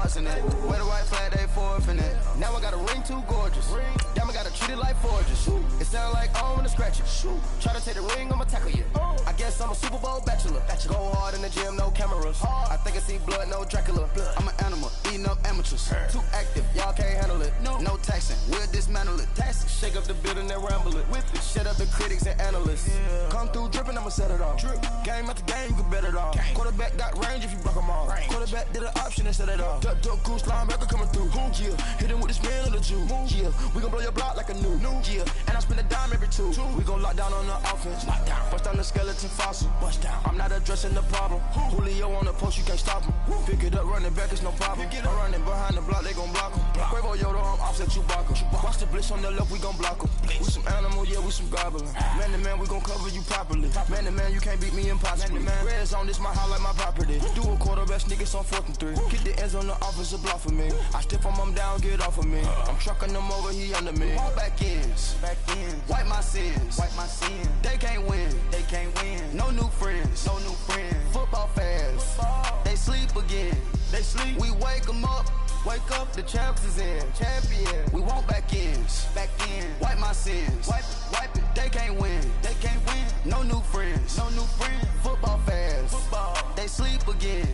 hearts in it. Wear the white flag, they forfeit it. Now I got a ring too gorgeous. Damn, I gotta treat it like forges. It sound like I'm in a scratcher. Try to take the ring, I'ma tackle you. I guess I'm a Super Bowl bachelor. Go hard in the gym, no cameras. I think I see blood, no Dracula. I'm an animal, eating up amateurs. Too active, y'all can't handle it. No taxing, we'll dismantle it. Shake up the building and ramble it. Shut up the critics and analysts. Come through dripping, I'ma set it off. Game after game, you can bet it off. Quarterback got range if you block them all. Quarterback did an option and set it off. Duck goose linebacker coming through. Yeah, hit him with this man on the Jew. Yeah, we gon' blow your block like a new. Yeah, and I spend a dime every two. We gon' lock down on the offense. Bust down the skeleton fossil. I'm not addressing the problem. Julio on the post, you can't stop him. Pick it up, running back, it's no problem. I'm running behind the block, they gon' block him. Quavo Yoda, I'm offset Chewbacca. Watch the blitz on the left, we gon' block him. We some animal, yeah, we some goblin. Man to man, we gon' cover you properly. Man to man, you can't beat me impossibly. Red zone, this my highlight, my property. Do a quarterback, niggas on 4th and 3. Get the ends on the offensive block for me. I stiff him down, get off of me. I'm trucking them over, he under me. All back ends, wipe my sins, They can't win, No new friends, Football fans, they sleep again. We wake them up. Wake up, the champs is in. Champion. We want back ends. Wipe my sins. Wipe it. They can't win. No new friends. Football fans. They sleep again.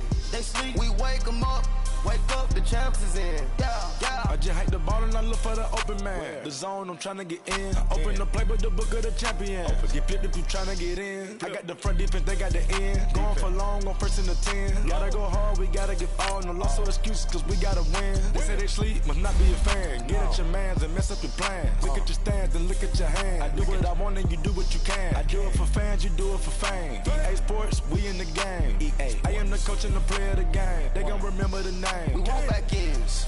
We wake them up. Wake up, the champs is in. Yeah. I just hate the ball and I look for the open man. The zone, I'm tryna get in. I open the play, but the book of the champion. Get flipped if you tryna get in. I got the front defense, they got the end. Going for long on 1st and the 10. Gotta go hard, we gotta get all. No loss or excuses, cause we gotta win. They say they sleep, must not be a fan. Get at your mans and mess up your plans. Look at your stands and look at your hands. I do what I want and you do what you can. I do it for fans, you do it for fame. EA Sports, we in the game. I am the coach and the player of the game. They gon' remember the name. We want back ends.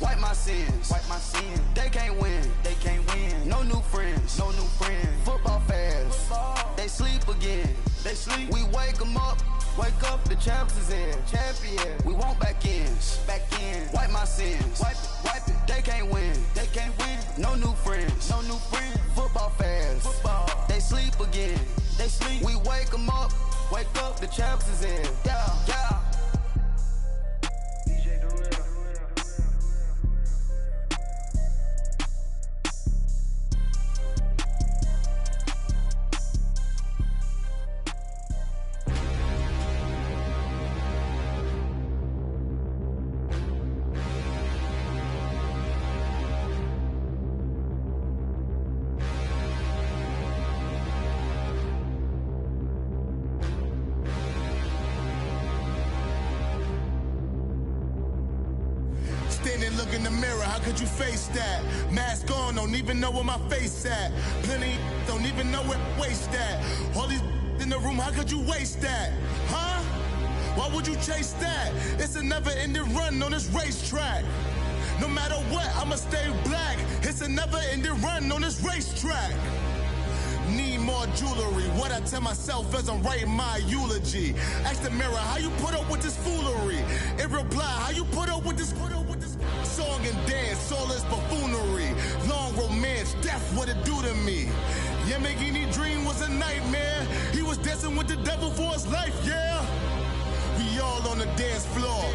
Wipe my sins. They can't win. No new friends. Football fans. They sleep again. We wake them up. Wake up, the champs is in. Champion. We want back ends. Wipe my sins. Wipe it. They can't win. No new friends. Football fans. They sleep again. We wake them up. Wake up, the champs is in. Yeah. Look in the mirror, how could you face that? Mask on, don't even know where my face at. Plenty don't even know where waste at. All these in the room, how could you waste that? Huh? Why would you chase that? It's a never-ending run on this racetrack. No matter what, I'ma stay black. It's a never-ending run on this racetrack. Need more jewelry. What I tell myself as I'm writing my eulogy. Ask the mirror, how you put up with this foolery? It reply, how you put up with this song and dance, soulless buffoonery. Long romance, death, what it do to me? Yamagini dream was a nightmare. He was dancing with the devil for his life, yeah. We all on the dance floor.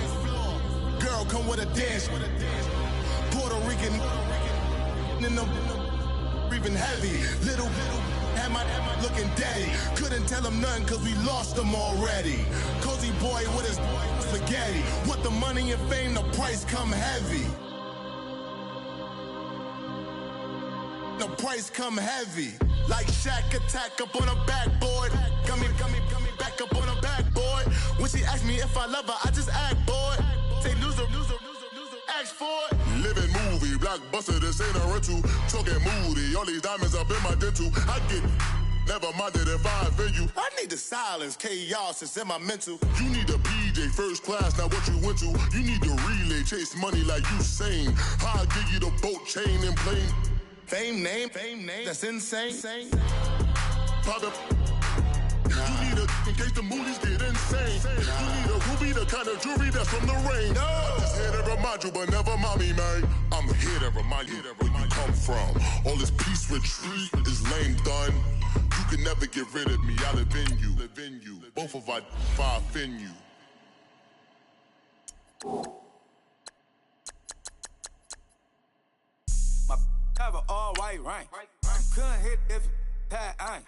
Girl, come with a dance. Puerto Rican in the breathing heavy. Little had my looking daddy. Couldn't tell him nothing cause we lost him already. Cozy boy with his spaghetti. With the money and fame, the price come heavy. The price come heavy. Like Shaq attack up on a backboard. Got me back up on a backboard. When she asked me if I love her, I just act bored. Say loser, ask for it. Living movie, blockbuster, this ain't a rental. Talking moody, all these diamonds up in my dental. I get never minded if I offend you. I need the silence, chaos is in my mental. You need a PJ first class, not what you went to. You need the relay, chase money like you sane. I'll give you the boat, chain, and plane. Fame name, that's insane. Private. You need a in case the movies get insane. You need a ruby, the kind of jewelry that's from the rain. I'm just here to remind you, but never mind me, man. I'm here to remind you where you come from. All this peace retreat is lame done. You can never get rid of me. I live in you. Both of our offend you. drive a all white rank. Couldn't hit if it had ain't.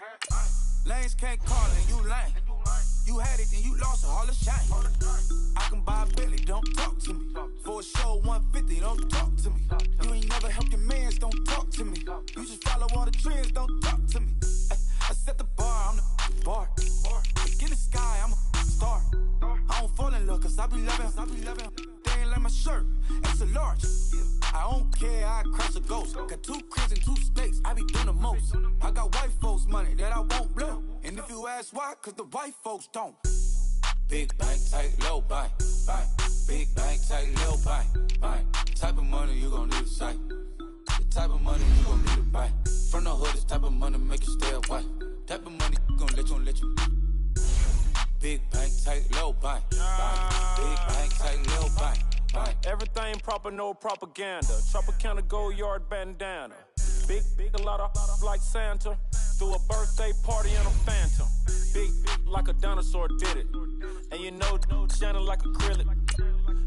Lanes can't call and you lame. You had it and you lost all the shame. I can buy a Billy, don't talk to me. For a show 150, don't talk to me. You ain't never helped your mans, don't talk to me. You just follow all the trends, don't talk to me. I set the bar, I'm the bar. Look in the sky, I'm a star. I don't fall in love cause I be loving. They ain't like my shirt, it's a large. I don't care, I cross a ghost. Got 2 cribs in 2 states, I be doing the most. I got white folks money that I won't blow. And if you ask why, cause the white folks don't. Big bank, tight, low bank, bank. Big bank, tight, low bank, bank. Type of money you gon' need a sight. The type of money you gon' need to buy. From the hood, this type of money make you stay away. Type of money gon' let you. Big bank, tight, low bank, bank. Big bank, tight, low bank, bank. Everything proper, no propaganda. Tropicana gold yard bandana. Big, a lot of like Santa. Threw a birthday party in a phantom. Big like a dinosaur did it. And you know, shining like acrylic.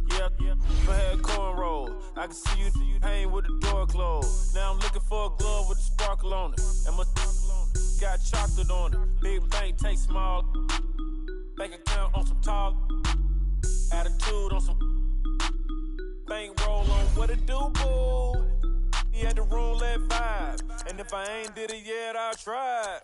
Yeah, my head cornrow. I can see you hang with the door closed. Now I'm looking for a glove with a sparkle on it. And my got chocolate on it. Big bank, take small. Bank account on some tall. Attitude on some bank roll on what it do, boo. He had the roulette vibe. And if I ain't did it yet, I'll try.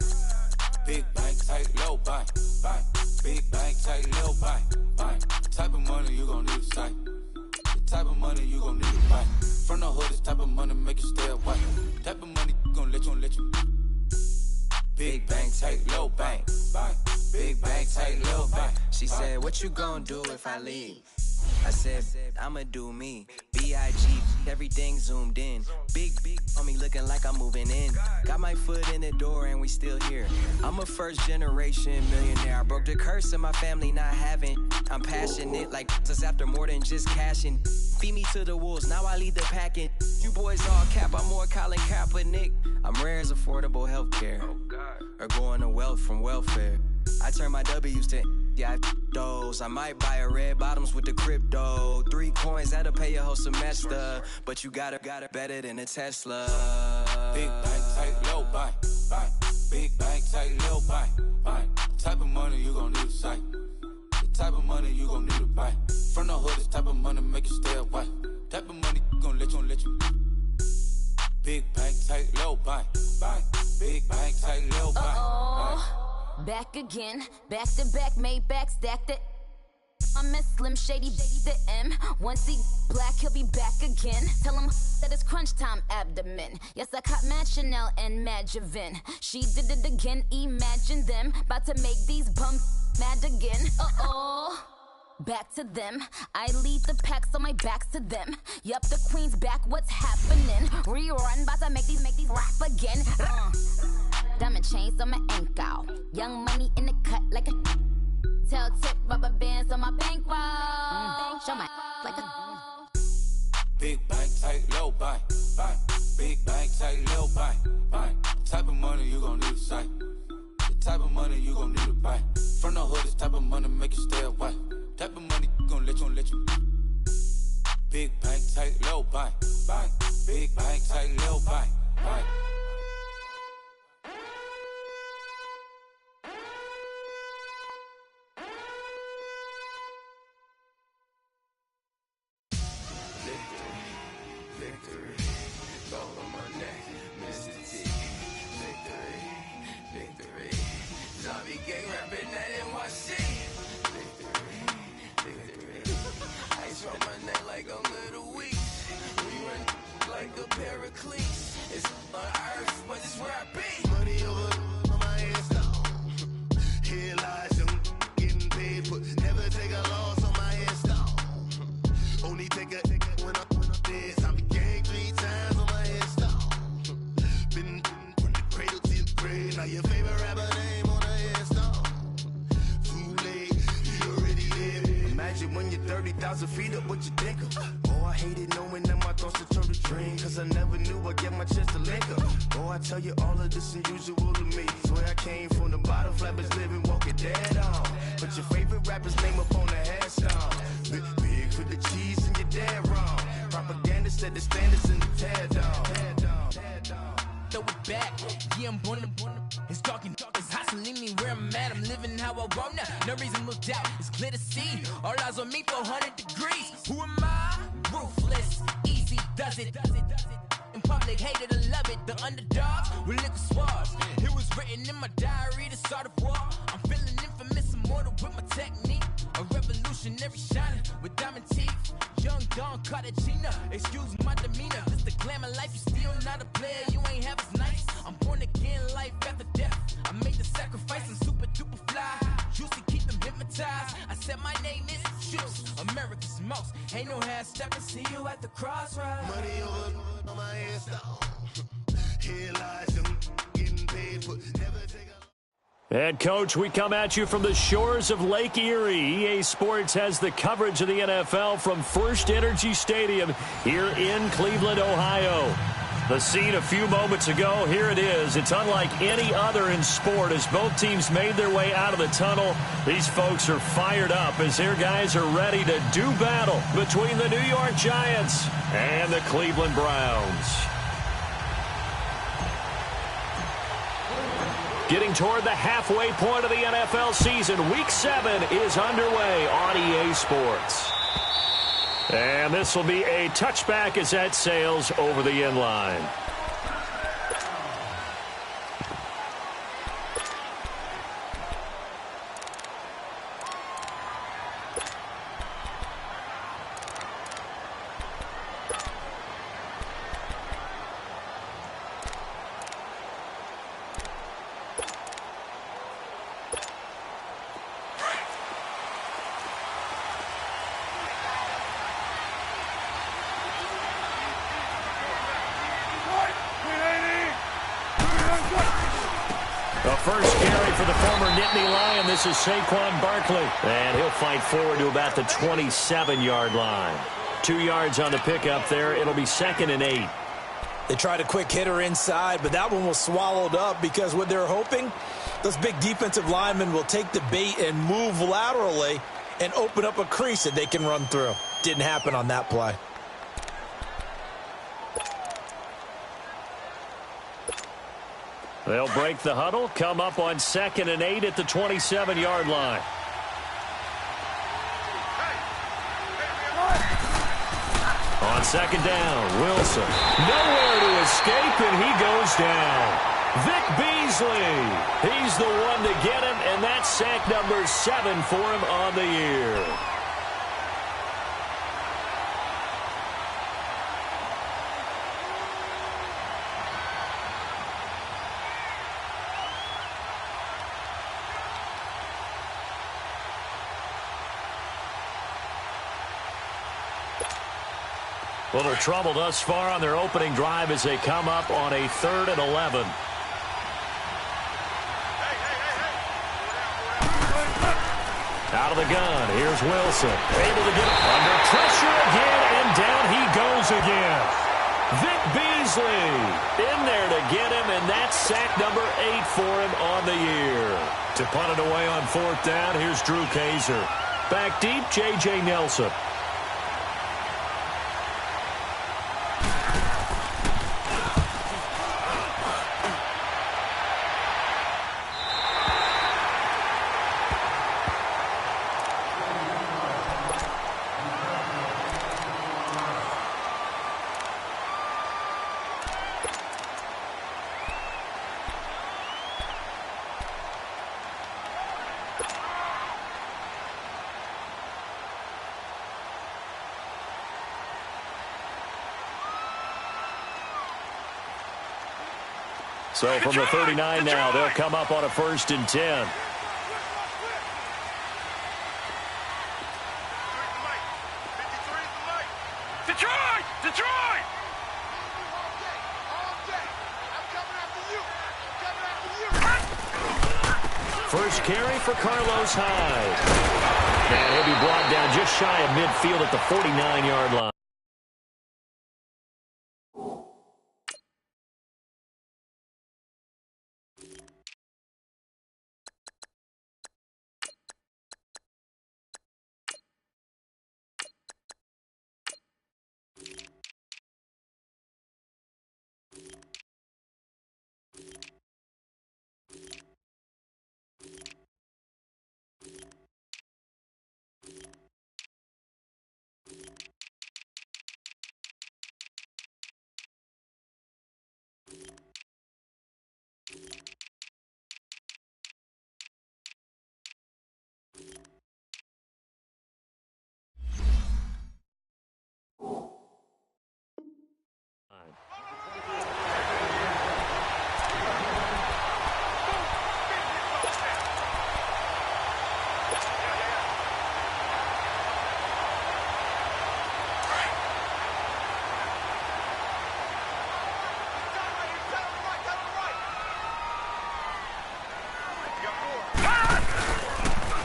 Big bank, tight, low bank, bank. Big bank, tight, low bank, bank. Type of money you gon' need to sight. The type of money you gon' need to buy. From the hood, this type of money make you stay away. Type of money gon' let you. Big bank, tight, low bank, bank. Big bank, tight, low bank. She said, what you gon' do if I leave? I said, I'ma do me. B.I.G. Everything zoomed in. Big on me looking like I'm moving in. Got my foot in the door and we still here. I'm a first generation millionaire. I broke the curse of my family not having. I'm passionate like just after more than just cashing. Feed me to the wolves, now I lead the packing. You boys all cap, I'm more Colin Kaepernick. I'm rare as affordable healthcare. Or going to wealth from welfare. I turn my W's to those. I might buy a red bottoms with the crypto. 3 coins, that'll pay your whole semester. But you got it better than a Tesla. Big bank, tight, low bank, bank. Big bank, tight, low bank, bank. Type of money you gon' need to sight. The type of money you gon' need to buy. From the hood, this type of money make you stay away. Type of money gon' let you. Big bank, tight, low bank, bank. Big bank, tight, low bank, bank. Back again, back to back, made back, stacked it. I'm a Slim Shady, the M. Once he black, he'll be back again. Tell him that it's crunch time abdomen. Yes, I caught Mad Chanel and Mad Javin. She did it again, imagine them. About to make these bums mad again. Back to them. I lead the pack, so my back's to them. Yup, the queen's back, what's happening? Rerun, about to make these rap again. Diamond chains on my ankle. Young money in the cut like a tail tip, rubber bands on my bankroll. Show my like a Big bank, tight, low bank, bank. Big bank, tight, low bank, bank. Type of money you gon' need to sight. The type of money you gon' need to buy. From the hood, this type of money make you stay away. Type of money gon' let you. Big bank, tight, low bank, bank. Big bank, tight, low bank, bank. Victory, gold on my neck, Mr. T. Victory, zombie gang rapping that NYC. Victory, ice on my neck like a little weak. We run like a pair of cleats. It's on earth, but it's where I be. Money over on my headstone. Here lies them getting paid, but never take a loss on my headstone. Only take a when I'm dead. I be gang 3 times on my headstone. Been from the cradle to the grave. Now your favorite rapper name on a headstone. Too late, you already dead. Imagine when you're 30,000 feet up, what you think of? Oh, I hated knowing that my thoughts would turn to dream. Cause I never knew I'd get my chest to link up. Oh, I tell you all of this unusual to me. Swear I came from the bottom, flappers living, walking dead on. But your favorite rapper's name up on the headstone. Big for the cheese and you're dead wrong. Propaganda set the standards in the tear down. throw it back. Yeah, I'm born to it's dark, it's hot, so leave me where I'm at. I'm living how I want now, no reason to doubt. It's clear to see, all eyes on me, 400 degrees. Who am I? Ruthless, easy, does it. In public, hated or love it. The underdogs with liquor swabs. It was written in my diary to start a war. I'm feeling infamous, immortal with my technique. A revolutionary shining with diamond teeth. Young Don Cartagena, excuse my demeanor. This the glamour life, you still not a player. You ain't half as nice. I'm born again, life after death. I made the sacrifice, I'm super duper fly. Used to keep them hypnotized. I said my name is Juice, America's most. Ain't no half stepping, see you at the crossroads. Money over on my headstone. Here lies them getting paid for never take a. And, Coach, we come at you from the shores of Lake Erie. EA Sports has the coverage of the NFL from First Energy Stadium here in Cleveland, Ohio. The scene a few moments ago, here it is. It's unlike any other in sport as both teams made their way out of the tunnel. These folks are fired up as their guys are ready to do battle between the New York Giants and the Cleveland Browns. Getting toward the halfway point of the NFL season, Week 7 is underway on EA Sports. And this will be a touchback as that sails over the end line. The first carry for the former Nittany Lion. This is Saquon Barkley. And he'll fight forward to about the 27-yard line. 2 yards on the pickup there. It'll be 2nd and 8. They tried a quick hitter inside, but that one was swallowed up because what they're hoping, those big defensive linemen will take the bait and move laterally and open up a crease that they can run through. Didn't happen on that play. They'll break the huddle, come up on 2nd and 8 at the 27-yard line. On 2nd down, Wilson. Nowhere to escape, and he goes down. Vic Beasley. He's the one to get him, and that's sack number 7 for him on the year. Little trouble thus far on their opening drive as they come up on a 3rd and 11. Out of the gun, here's Wilson. Able to get under pressure again, and down he goes again. Vic Beasley in there to get him, and that's sack number 8 for him on the year. To punt it away on 4th down, here's Drew Kaiser. Back deep, J.J. Nelson. So from the 39 now, they'll come up on a 1st and 10. Detroit! Detroit! First carry for Carlos Hyde. And he'll be brought down just shy of midfield at the 49-yard line.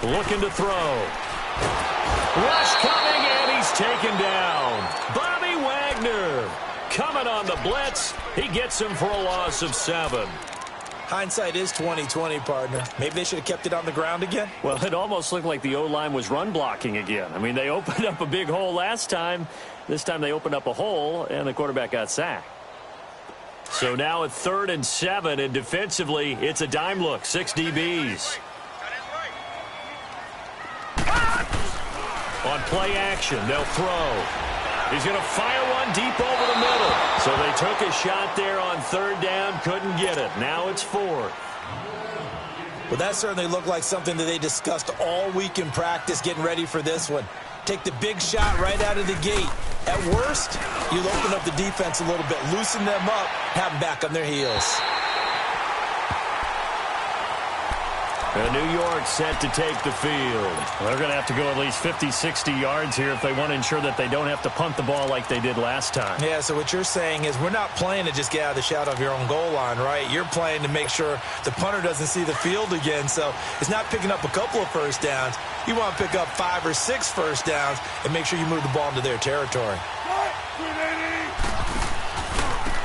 looking to throw. Rush coming, and he's taken down. Bobby Wagner coming on the blitz. He gets him for a loss of 7. Hindsight is 20/20, partner. Maybe they should have kept it on the ground again. Well, it almost looked like the O-line was run blocking again. I mean, they opened up a big hole last time. This time they opened up a hole, and the quarterback got sacked. So now at 3rd and 7, and defensively, it's a dime look. 6 DBs. On play action, they'll throw. He's going to fire one deep over the middle. So they took a shot there on 3rd down, couldn't get it. Now it's 4th. Well, that certainly looked like something that they discussed all week in practice getting ready for this one. Take the big shot right out of the gate. At worst, you'll open up the defense a little bit, loosen them up, have them back on their heels. New York set to take the field. They're going to have to go at least 50, 60 yards here if they want to ensure that they don't have to punt the ball like they did last time. Yeah, so what you're saying is we're not playing to just get out of the shadow of your own goal line, right? You're playing to make sure the punter doesn't see the field again. So it's not picking up a couple of first downs. You want to pick up 5 or 6 first downs and make sure you move the ball into their territory.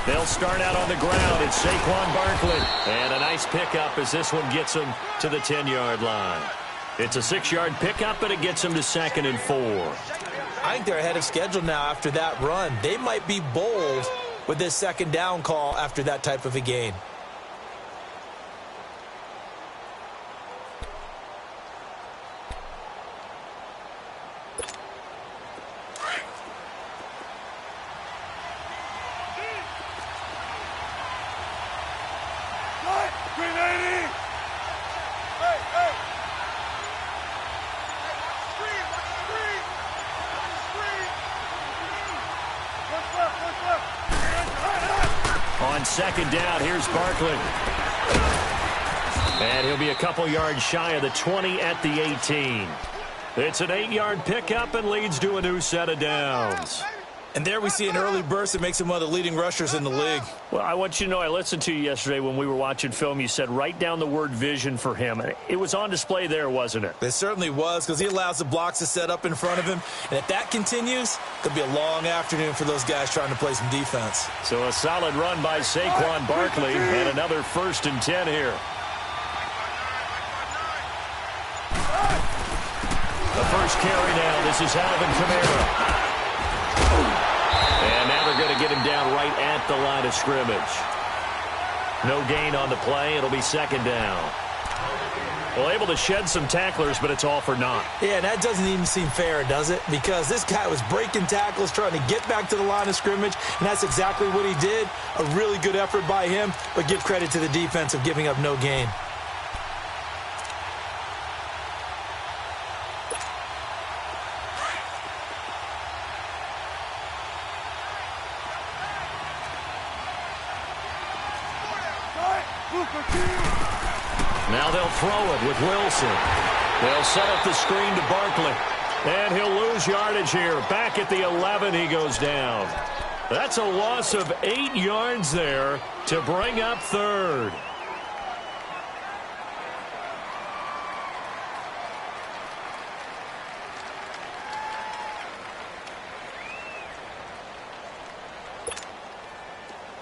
They'll start out on the ground. It's Saquon Barkley. And a nice pickup as this one gets him to the 10-yard line. It's a 6-yard pickup, but it gets him to 2nd and 4. I think they're ahead of schedule now after that run. They might be bold with this 2nd down call after that type of a gain. On 2nd down, here's Barkley. And he'll be a couple yards shy of the 20 at the 18. It's an 8-yard pickup and leads to a new set of downs. And there we see an early burst that makes him one of the leading rushers in the league. Well, I want you to know, I listened to you yesterday when we were watching film. You said write down the word vision for him. It was on display there, wasn't it? It certainly was, because he allows the blocks to set up in front of him. And if that continues, it'll be a long afternoon for those guys trying to play some defense. So a solid run by Saquon Barkley and another 1st and 10 here. The first carry now. This is Alvin Kamara. And now they're going to get him down right at the line of scrimmage. No gain on the play. It'll be 2nd down. Well, able to shed some tacklers, but it's all for naught. Yeah, that doesn't even seem fair, does it? Because this guy was breaking tackles, trying to get back to the line of scrimmage, and that's exactly what he did. A really good effort by him, but give credit to the defense of giving up no gain. Now they'll throw it with Wilson. They'll set up the screen to Barkley. And he'll lose yardage here. Back at the 11, he goes down. That's a loss of 8 yards there to bring up 3rd.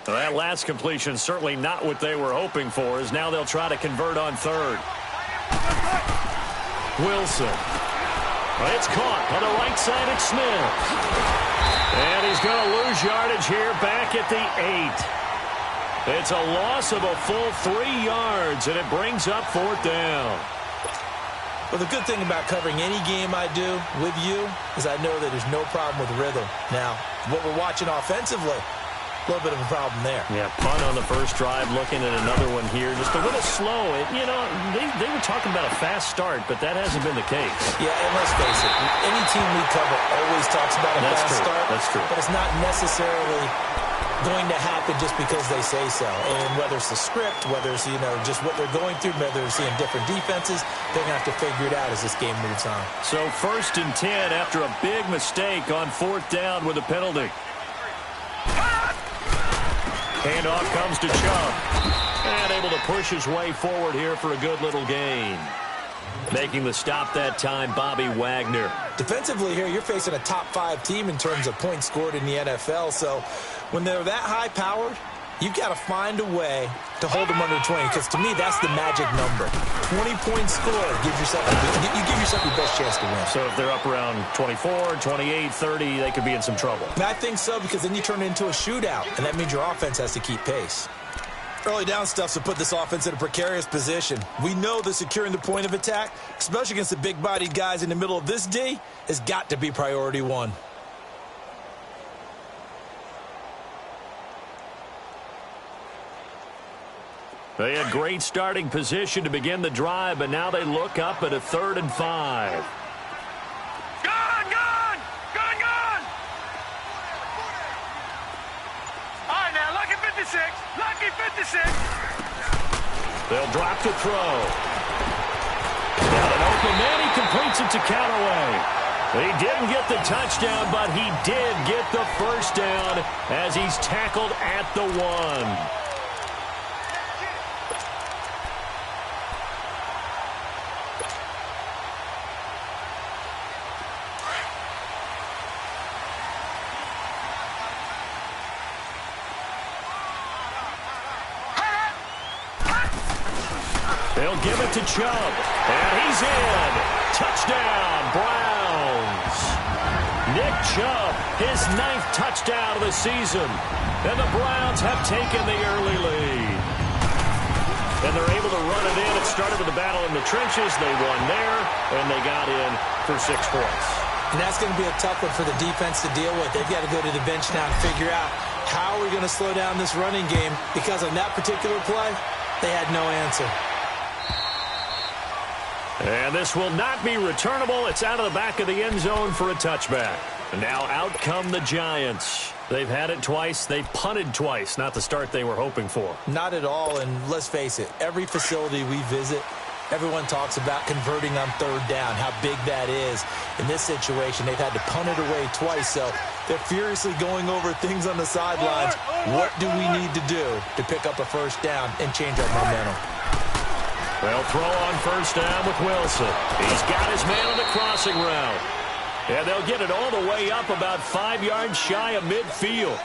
Well, that last completion certainly not what they were hoping for, as now they'll try to convert on 3rd. Wilson. Well, it's caught on the right side at Smith. And he's going to lose yardage here back at the 8. It's a loss of a full 3 yards, and it brings up 4th down. Well, the good thing about covering any game I do with you is I know that there's no problem with rhythm. Now, what we're watching offensively, a little bit of a problem there. Yeah, punt on the first drive, looking at another one here. Just a little slow. You know, they were talking about a fast start, but that hasn't been the case. Yeah, and let's face it, any team we cover always talks about a fast start. That's true. But it's not necessarily going to happen just because they say so. And whether it's the script, whether it's, you know, just what they're going through, whether they're seeing different defenses, they're going to have to figure it out as this game moves on. So 1st and 10 after a big mistake on 4th down with a penalty. Handoff comes to Chubb. And able to push his way forward here for a good little gain. Making the stop that time, Bobby Wagner. Defensively here, you're facing a top 5 team in terms of points scored in the NFL. So when they're that high-powered, you've got to find a way to hold them under 20, because to me, that's the magic number. 20 points scored, you give yourself your best chance to win. So if they're up around 24, 28, 30, they could be in some trouble. I think so, because then you turn it into a shootout, and that means your offense has to keep pace. Early down stuff to put this offense in a precarious position. We know that securing the point of attack, especially against the big-bodied guys in the middle of this D, has got to be priority 1. They had great starting position to begin the drive, but now they look up at a 3rd and 5. Gone! Gone! All right, now, lucky 56. Lucky 56. They'll drop to throw. Got an open man. He completes it to Callaway. He didn't get the touchdown, but he did get the first down as he's tackled at the 1. They'll give it to Chubb, and he's in. Touchdown, Browns. Nick Chubb, his 9th touchdown of the season, and the Browns have taken the early lead. And they're able to run it in. It started with a battle in the trenches. They won there, and they got in for 6 points. And that's going to be a tough one for the defense to deal with. They've got to go to the bench now and figure out how are we going to slow down this running game, because on that particular play, they had no answer. And this will not be returnable. It's out of the back of the end zone for a touchback. And now out come the Giants. They've had it twice. They've punted twice. Not the start they were hoping for. Not at all, and let's face it, every facility we visit, everyone talks about converting on 3rd down, how big that is. In this situation, they've had to punt it away twice, so they're furiously going over things on the sidelines. What do we need to do to pick up a first down and change our momentum? They'll throw on first down with Wilson. He's got his man on the crossing route. And they'll get it all the way up about 5 yards shy of midfield.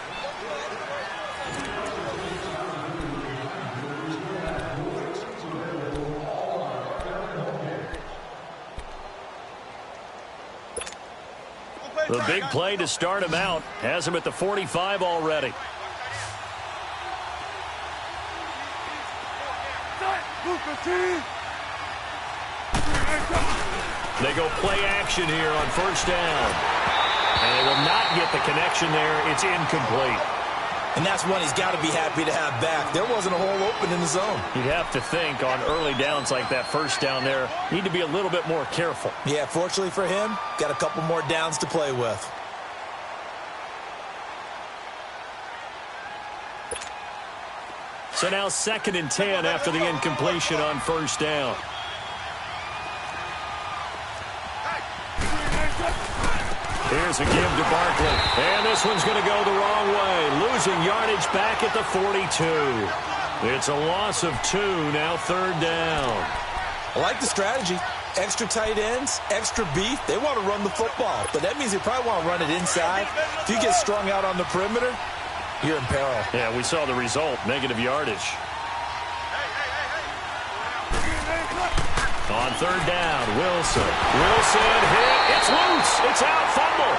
The big play to start him out has him at the 45 already. They go play action here on first down. And they will not get the connection there. It's incomplete. And that's one he's got to be happy to have back. There wasn't a hole open in the zone. You'd have to think on early downs like that first down there, need to be a little bit more careful. Yeah, fortunately for him, got a couple more downs to play with. So now 2nd and 10 after the incompletion on first down. Here's a give to Barkley. And this one's going to go the wrong way. Losing yardage back at the 42. It's a loss of 2, now 3rd down. I like the strategy. Extra tight ends, extra beef. They want to run the football, but that means they probably want to run it inside. If you get strung out on the perimeter, you're in peril. Yeah, we saw the result, negative yardage. On 3rd down, Wilson. Wilson hit. It's loose. It's out. Fumble.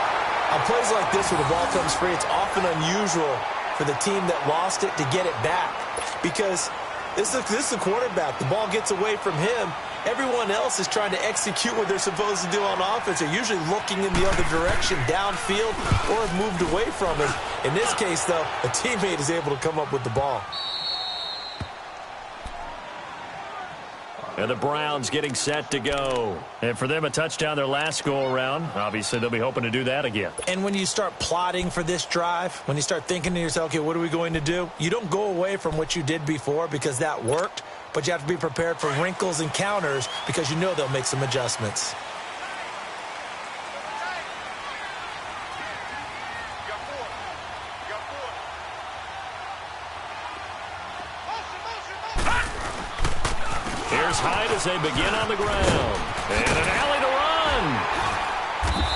On plays like this where the ball comes free, it's often unusual for the team that lost it to get it back, because this is the quarterback. The ball gets away from him. Everyone else is trying to execute what they're supposed to do on offense. They're usually looking in the other direction, downfield, or have moved away from him. In this case, though, a teammate is able to come up with the ball. And the Browns getting set to go. And for them, a touchdown their last go-around. Obviously, they'll be hoping to do that again. And when you start plotting for this drive, when you start thinking to yourself, okay, what are we going to do? You don't go away from what you did before because that worked, but you have to be prepared for wrinkles and counters because you know they'll make some adjustments. Here's Hyde as they begin on the ground. And an alley to run.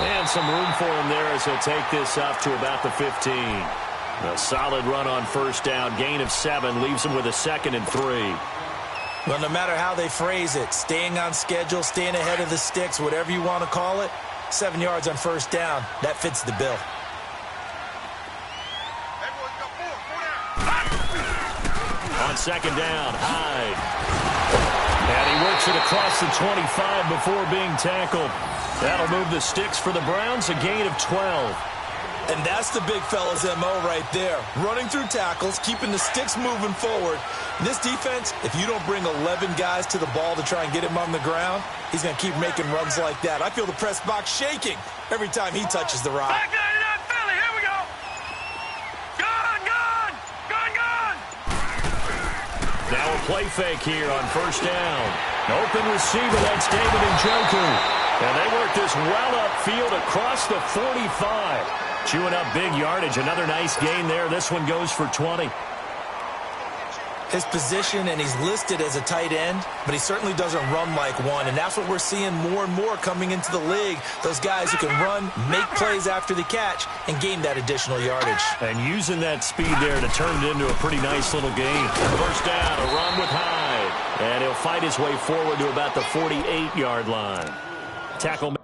And some room for him there as he'll take this up to about the 15. A solid run on first down. Gain of 7 leaves him with a 2nd and 3. Well, no matter how they phrase it, staying on schedule, staying ahead of the sticks, whatever you want to call it, 7 yards on first down, that fits the bill. On second down, Hyde. And he works it across the 25 before being tackled. That'll move the sticks for the Browns, a gain of 12. And that's the big fella's MO right there. Running through tackles, keeping the sticks moving forward. This defense, if you don't bring 11 guys to the ball to try and get him on the ground, he's going to keep making runs like that. I feel the press box shaking every time he touches the rock. Back 99 Philly, here we go. Gone, gone, gone, gone. Now a play fake here on first down. Open receiver, that's David Njoku. And they work this well upfield across the 45. Chewing up big yardage. Another nice gain there. This one goes for 20. His position, and he's listed as a tight end, but he certainly doesn't run like one, and that's what we're seeing more and more coming into the league. Those guys who can run, make plays after the catch, and gain that additional yardage. And using that speed there to turn it into a pretty nice little gain. First down, a run with Hyde. And he'll fight his way forward to about the 48-yard line. Tackle.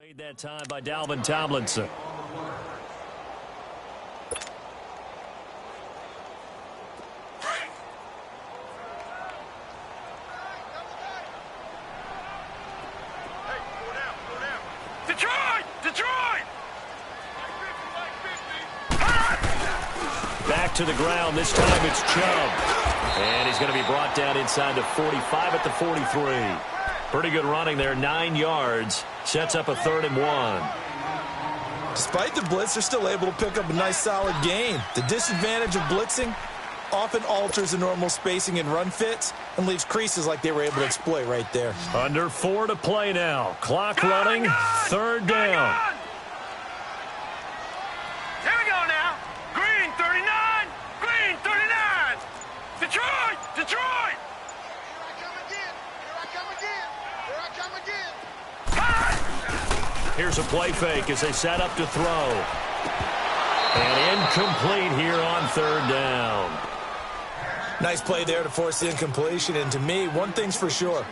Made that time by Dalvin Tomlinson. Detroit! Detroit! Back to the ground. This time it's Chubb. And he's going to be brought down inside the 45 at the 43. Pretty good running there, 9 yards. Sets up a 3rd and 1. Despite the blitz, they're still able to pick up a nice solid gain. The disadvantage of blitzing often alters the normal spacing and run fits and leaves creases like they were able to exploit right there. Under 4 to play now. Clock running, 3rd down. Here we go now. Green 39, green 39. Detroit, Detroit. Here's a play fake as they set up to throw. And incomplete here on 3rd down. Nice play there to force the incompletion. And to me, one thing's for sure.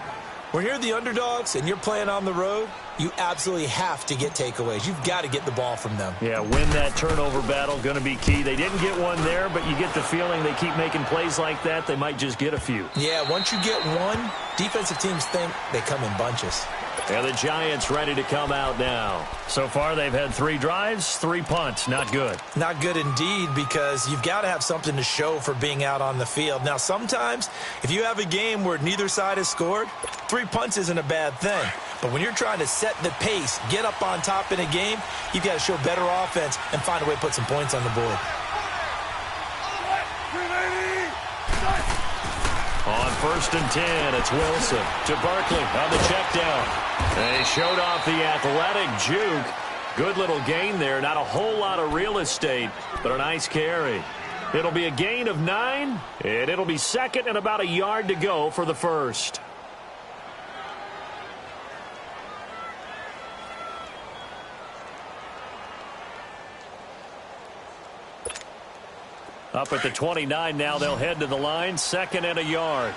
When you're the underdogs and you're playing on the road, you absolutely have to get takeaways. You've got to get the ball from them. Yeah, win that turnover battle, going to be key. They didn't get one there, but you get the feeling they keep making plays like that, they might just get a few. Yeah, once you get one, defensive teams think they come in bunches. And the Giants ready to come out now. So far, they've had 3 drives, 3 punts. Not good. Not good indeed, because you've got to have something to show for being out on the field. Now, sometimes, if you have a game where neither side has scored, 3 punts isn't a bad thing. But when you're trying to set the pace, get up on top in a game, you've got to show better offense and find a way to put some points on the board. On 1st and 10, it's Wilson to Barkley on the check down. They showed off the athletic juke. Good little gain there. Not a whole lot of real estate, but a nice carry. It'll be a gain of 9, and it'll be 2nd and about a yard to go for the 1st. Up at the 29 now, they'll head to the line. 2nd and a yard.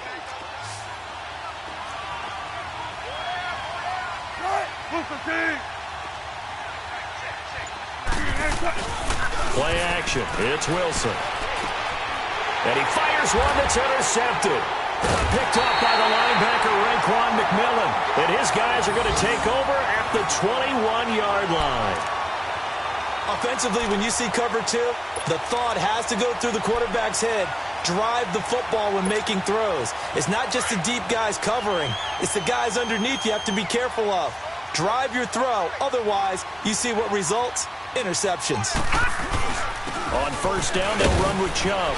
Play action. It's Wilson. And he fires one that's intercepted. Picked off by the linebacker, Raekwon McMillan. And his guys are going to take over at the 21-yard line. Offensively, when you see cover 2, the thought has to go through the quarterback's head. Drive the football when making throws. It's not just the deep guys covering. It's the guys underneath you have to be careful of. Drive your throw. Otherwise, you see what results? Interceptions. On first down, they'll run with Chubb.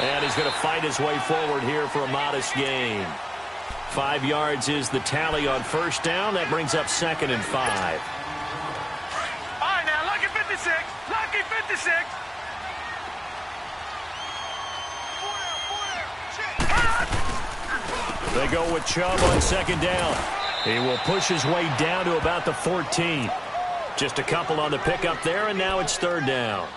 And he's going to fight his way forward here for a modest gain. 5 yards is the tally on first down. That brings up 2nd and 5. All right, now, lucky 56. Lucky 56. They go with Chubb on 2nd down. He will push his way down to about the 14. Just a couple on the pickup there, and now it's 3rd down.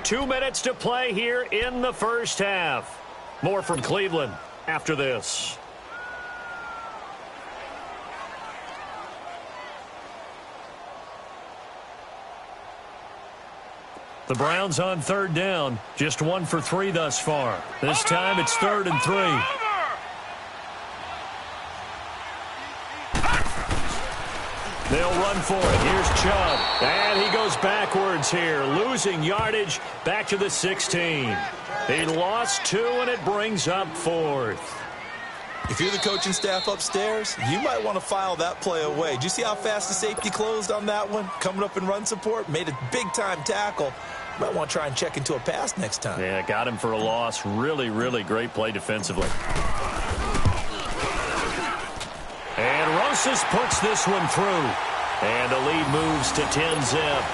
Two minutes to play here in the first half. More from Cleveland after this. The Browns on 3rd down. Just 1 for 3 thus far. This time it's 3rd and 3. They'll run for it. Here's Chubb. And he goes backwards here, losing yardage back to the 16. He lost 2, and it brings up 4th. If you're the coaching staff upstairs, you might want to file that play away. Do you see how fast the safety closed on that one? Coming up in run support, made a big-time tackle. Might want to try and check into a pass next time. Yeah, got him for a loss. Really, really great play defensively. And Rosas puts this one through. And the lead moves to 10-zip.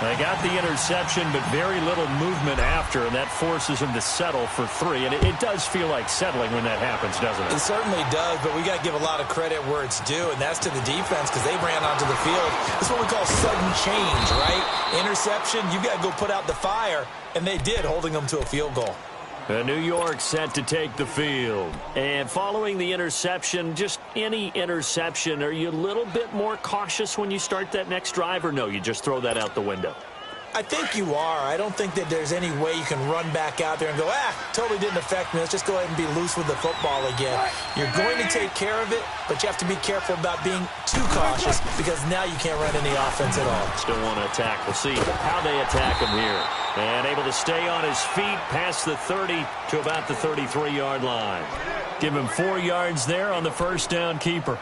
They got the interception, but very little movement after, and that forces him to settle for 3. And it does feel like settling when that happens, doesn't it? It certainly does, but we got to give a lot of credit where it's due, and that's to the defense because they ran onto the field. That's what we call sudden change, right? Interception, you got to go put out the fire, and they did, holding them to a field goal. New York set to take the field. And following the interception, just any interception, are you a little bit more cautious when you start that next drive, or no, you just throw that out the window? I think you are. I don't think that there's any way you can run back out there and go, totally didn't affect me. Let's just go ahead and be loose with the football again. You're going to take care of it, but you have to be careful about being too cautious because now you can't run any offense at all. Still want to attack. We'll see how they attack him here. And able to stay on his feet past the 30 to about the 33-yard line. Give him 4 yards there on the first down keeper.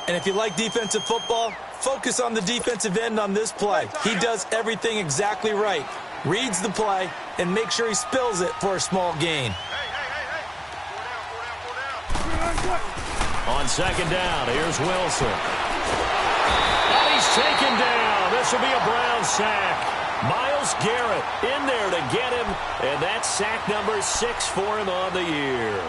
And if you like defensive football, focus on the defensive end on this play. He does everything exactly right. Reads the play and makes sure he spills it for a small gain. On 2nd down, here's Wilson. And he's taken down. This will be a Brown sack. Myles Garrett in there to get him, and that's sack number 6 for him on the year.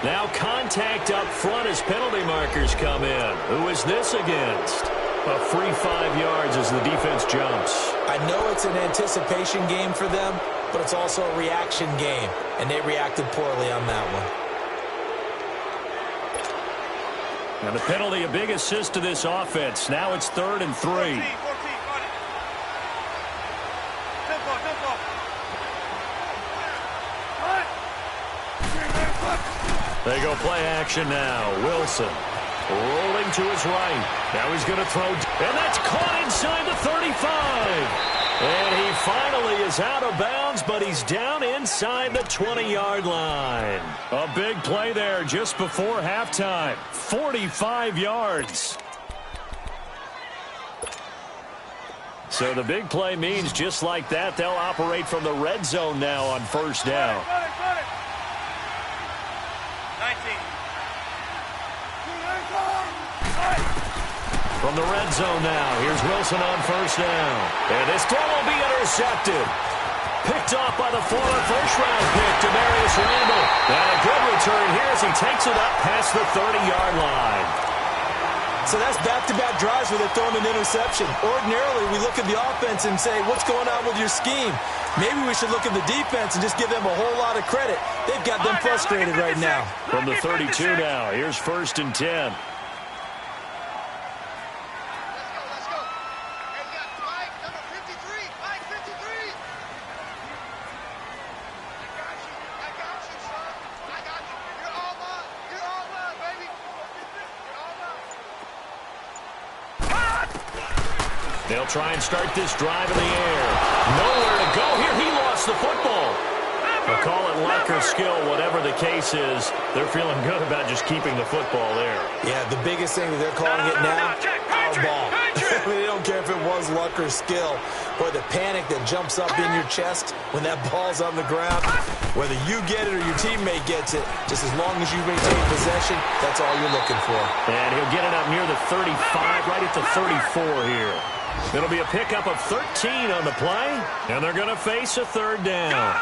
Now contact up front as penalty markers come in. Who is this against? A free 5 yards as the defense jumps. I know it's an anticipation game for them, but it's also a reaction game, and they reacted poorly on that one. And the penalty, a big assist to this offense. Now it's 3rd and 3. They go play action now. Wilson rolling to his right. Now he's going to throw. And that's caught inside the 35. And he finally is out of bounds, but he's down inside the 20-yard line. A big play there just before halftime. 45 yards. So the big play means just like that, they'll operate from the red zone now on first down. 19. From the red zone now, here's Wilson on first down. And this throw will be intercepted. Picked off by the former first-round pick, Demarius Randall. And a good return here as he takes it up past the 30-yard line. So that's back-to-back drives where they're throwing an interception. Ordinarily, we look at the offense and say, what's going on with your scheme? Maybe we should look at the defense and just give them a whole lot of credit. They've got them frustrated right now. From the 32 now, here's 1st and 10. They'll try and start this drive in the air. Nowhere to go here. He lost the football. They'll call it luck or skill, whatever the case is. They're feeling good about just keeping the football there. Yeah, the biggest thing that they're calling it now, our ball. They don't care if it was luck or skill. Or the panic that jumps up in your chest when that ball's on the ground. Whether you get it or your teammate gets it, just as long as you maintain possession, that's all you're looking for. And he'll get it up near the 35, right at the 34 here. It'll be a pickup of 13 on the play, and they're going to face a 3rd down.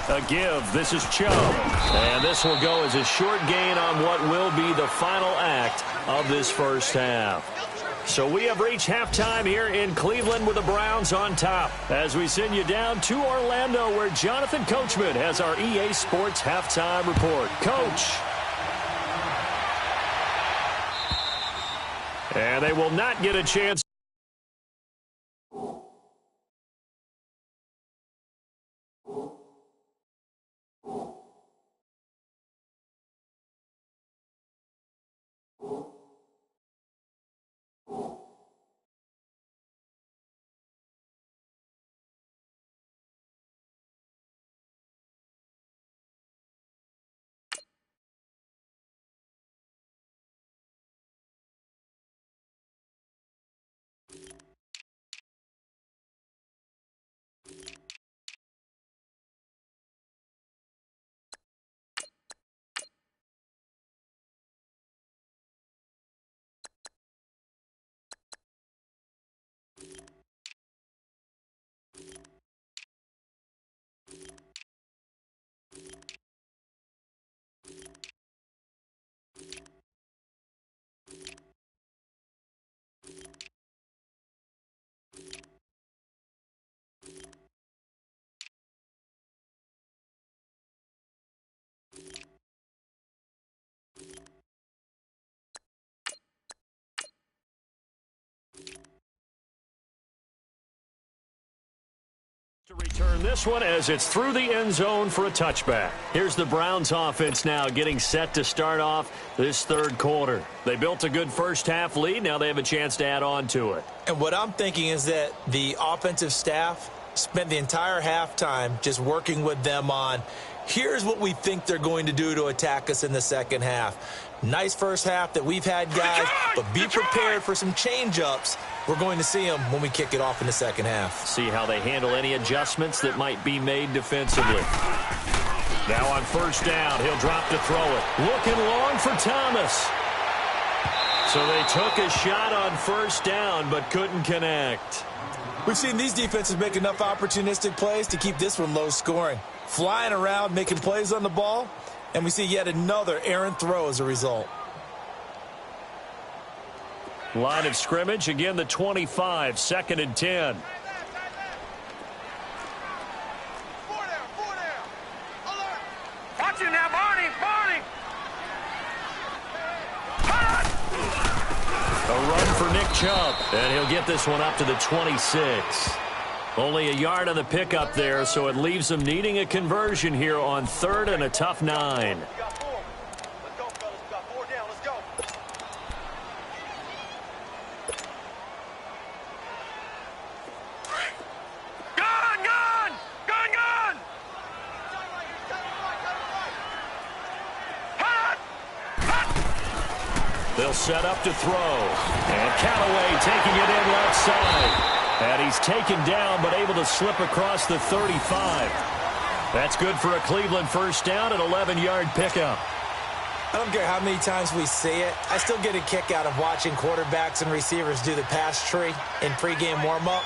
Gun! A give. This is Chubb. And this will go as a short gain on what will be the final act of this first half. So we have reached halftime here in Cleveland with the Browns on top. As we send you down to Orlando, where Jonathan Coachman has our EA Sports halftime report. Coach. And they will not get a chance. To return this one as it's through the end zone for a touchback. Here's the Browns offense now getting set to start off this 3rd quarter. They built a good first half lead. Now they have a chance to add on to it. And what I'm thinking is that the offensive staff spent the entire halftime just working with them on, here's what we think they're going to do to attack us in the second half. Nice first half that we've had, guys, but be prepared for some change-ups. We're going to see them when we kick it off in the second half. See how they handle any adjustments that might be made defensively. Now on 1st down, he'll drop to throw it. Looking long for Thomas. So they took a shot on 1st down, but couldn't connect. We've seen these defenses make enough opportunistic plays to keep this one low scoring. Flying around, making plays on the ball, and we see yet another errant throw as a result. Line of scrimmage, again the 25, 2nd and 10. Watch it now, Barney! A run for Nick Chubb, and he'll get this one up to the 26. Only a yard on the pickup there, so it leaves them needing a conversion here on 3rd and a tough 9. They'll set up to throw. And Callaway taking it in left side. And he's taken down but able to slip across the 35. That's good for a Cleveland first down, an 11-yard pickup. I don't care how many times we see it. I still get a kick out of watching quarterbacks and receivers do the pass tree in pregame warm-up.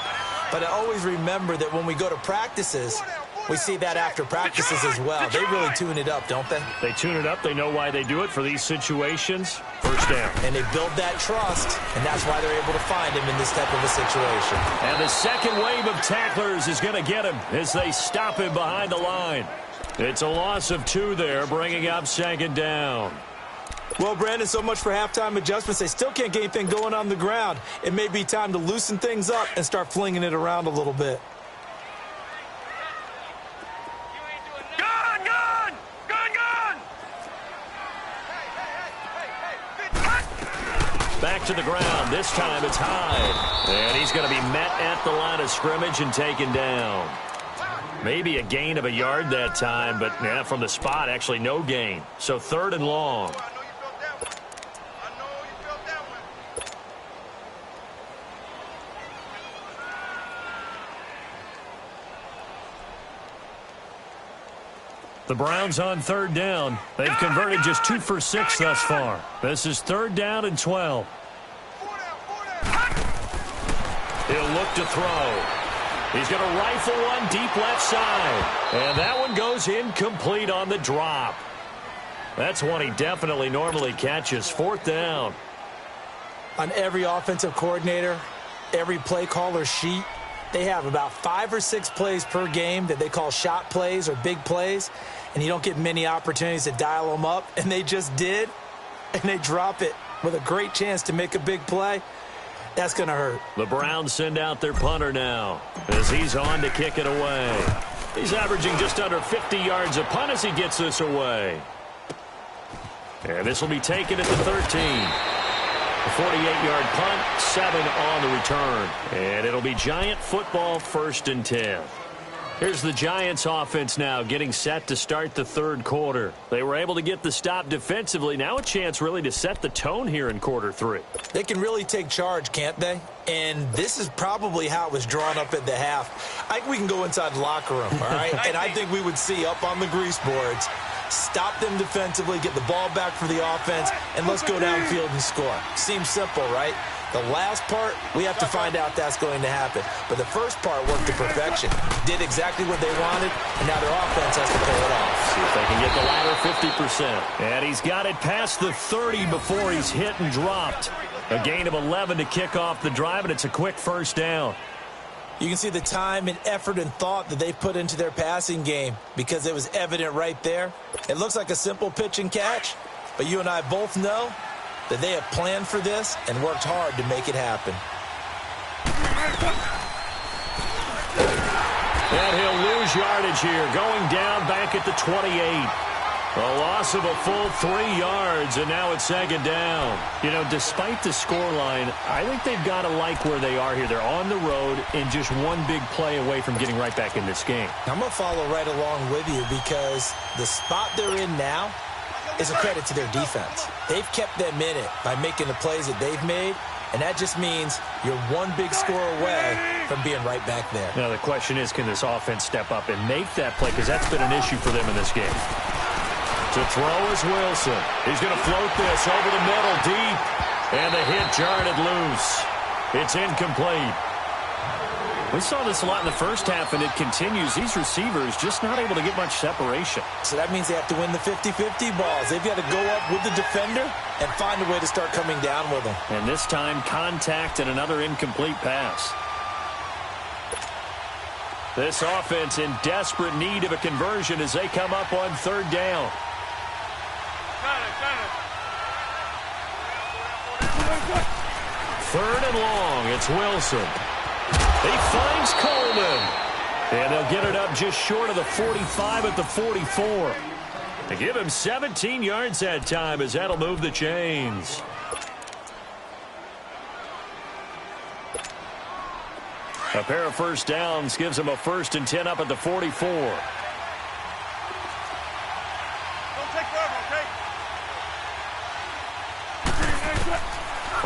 But I always remember that when we go to practices, We see that after practices as well. They really tune it up, don't they? They tune it up. They know why they do it for these situations. First down. And they build that trust, and that's why they're able to find him in this type of a situation. And the second wave of tacklers is going to get him as they stop him behind the line. It's a loss of 2 there, bringing up second down. Well, Brandon, so much for halftime adjustments. They still can't get anything going on the ground. It may be time to loosen things up and start flinging it around a little bit. Back to the ground. This time it's Hyde. And he's going to be met at the line of scrimmage and taken down. Maybe a gain of a yard that time, but yeah, from the spot, actually no gain. So 3rd and long. The Browns on 3rd down. They've converted just 2 for 6 thus far. This is 3rd down and 12. He'll look to throw. He's going to rifle one deep left side. And that one goes incomplete on the drop. That's one he definitely normally catches. 4th down. On every offensive coordinator, every play caller sheet, they have about 5 or 6 plays per game that they call shot plays or big plays, and you don't get many opportunities to dial them up, and they just did, and they drop it with a great chance to make a big play. That's going to hurt. The Browns send out their punter now as he's on to kick it away. He's averaging just under 50 yards a punt as he gets this away. And this will be taken at the 13. A 48-yard punt, 7 on the return. And it'll be Giant football, 1st and 10. Here's the Giants offense now getting set to start the 3rd quarter. They were able to get the stop defensively. Now a chance really to set the tone here in quarter 3. They can really take charge, can't they? And this is probably how it was drawn up at the half. I think we can go inside the locker room, all right? And I think we would see up on the grease boards, stop them defensively, get the ball back for the offense, and let's go downfield and score. Seems simple, right? The last part, we have to find out that's going to happen. But the first part worked to perfection. Did exactly what they wanted, and now their offense has to pull it off. See if they can get the latter 50%. And he's got it past the 30 before he's hit and dropped. A gain of 11 to kick off the drive, and it's a quick 1st down. You can see the time and effort and thought that they put into their passing game because it was evident right there. It looks like a simple pitch and catch, but you and I both know that they have planned for this and worked hard to make it happen. And he'll lose yardage here, going down back at the 28. A loss of a full 3 yards, and now it's 2nd down. You know, despite the scoreline, I think they've got to like where they are here. They're on the road and just one big play away from getting right back in this game. I'm going to follow right along with you because the spot they're in now is a credit to their defense. They've kept them in it by making the plays that they've made, and that just means you're one big score away from being right back there. Now the question is, can this offense step up and make that play? Because that's been an issue for them in this game. To throw is Wilson. He's going to float this over the middle deep. And the hit jarred it loose. It's incomplete. We saw this a lot in the first half, and it continues. These receivers just not able to get much separation. So that means they have to win the 50-50 balls. They've got to go up with the defender and find a way to start coming down with them. And this time, contact and another incomplete pass. This offense in desperate need of a conversion as they come up on 3rd down. Third and long, it's Wilson. He finds Coleman. And they'll get it up just short of the 45 at the 44. They give him 17 yards that time as that'll move the chains. A pair of first downs gives him a 1st and 10 up at the 44. Don't take forever, okay?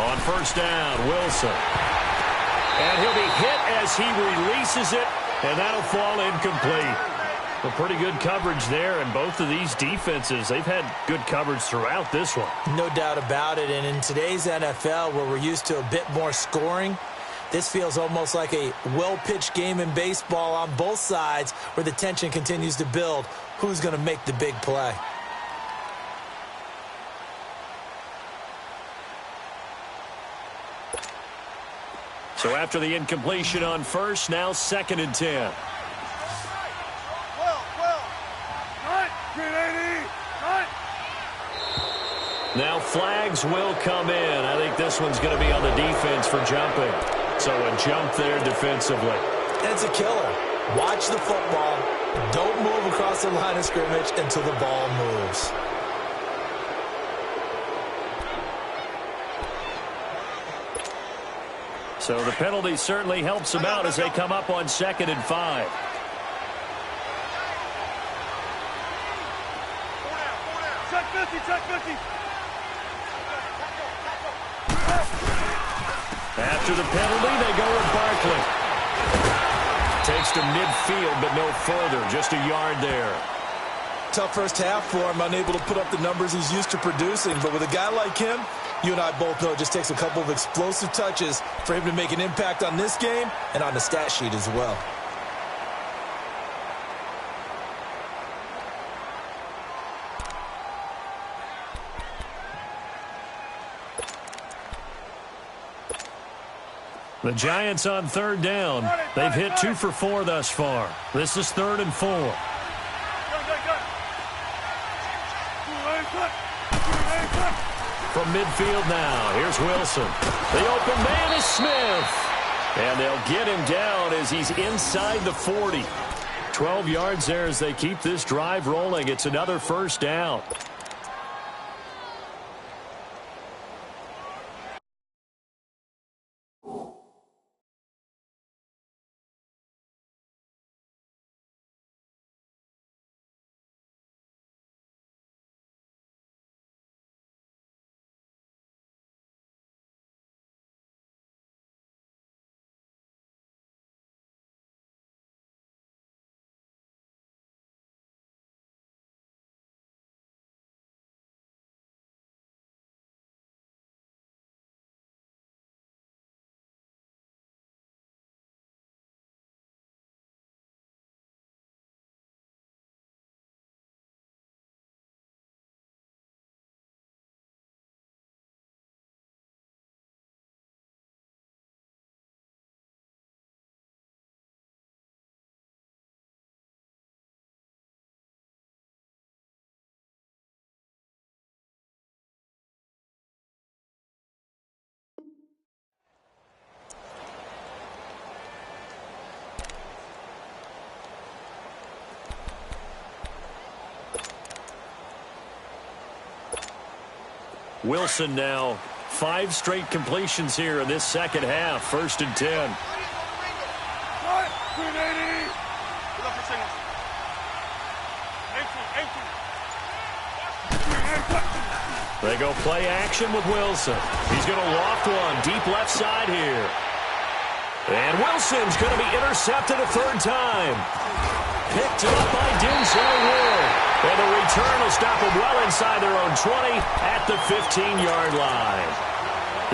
On 1st down, Wilson. And he'll be hit as he releases it, and that'll fall incomplete. Well, pretty good coverage there, and both of these defenses, they've had good coverage throughout this one. No doubt about it, and in today's NFL, where we're used to a bit more scoring, This feels almost like a well-pitched game in baseball on both sides where the tension continues to build. Who's going to make the big play? So after the incompletion on first, now 2nd and 10. Now flags will come in. I think this one's going to be on the defense for jumping. So a jump there defensively. It's a killer. Watch the football. Don't move across the line of scrimmage until the ball moves. So the penalty certainly helps them out as they come up on 2nd and 5. Check 50, check 50. After the penalty, they go with Barkley. Takes to midfield, but no further. Just a yard there. Tough first half for him, unable to put up the numbers he's used to producing. But with a guy like him, you and I both know it just takes a couple of explosive touches for him to make an impact on this game and on the stat sheet as well. The Giants on 3rd down. They've hit 2 for 4 thus far. This is 3rd and 4. From midfield now, here's Wilson. The open man is Smith. And they'll get him down as he's inside the 40. 12 yards there as they keep this drive rolling. It's another first down. Wilson now 5 straight completions here in this second half. 1st and 10. They go play action with Wilson. He's going to loft one deep left side here. And Wilson's going to be intercepted a 3rd time. Picked up by Denzel Ward. And the return will stop them well inside their own 20 at the 15-yard line.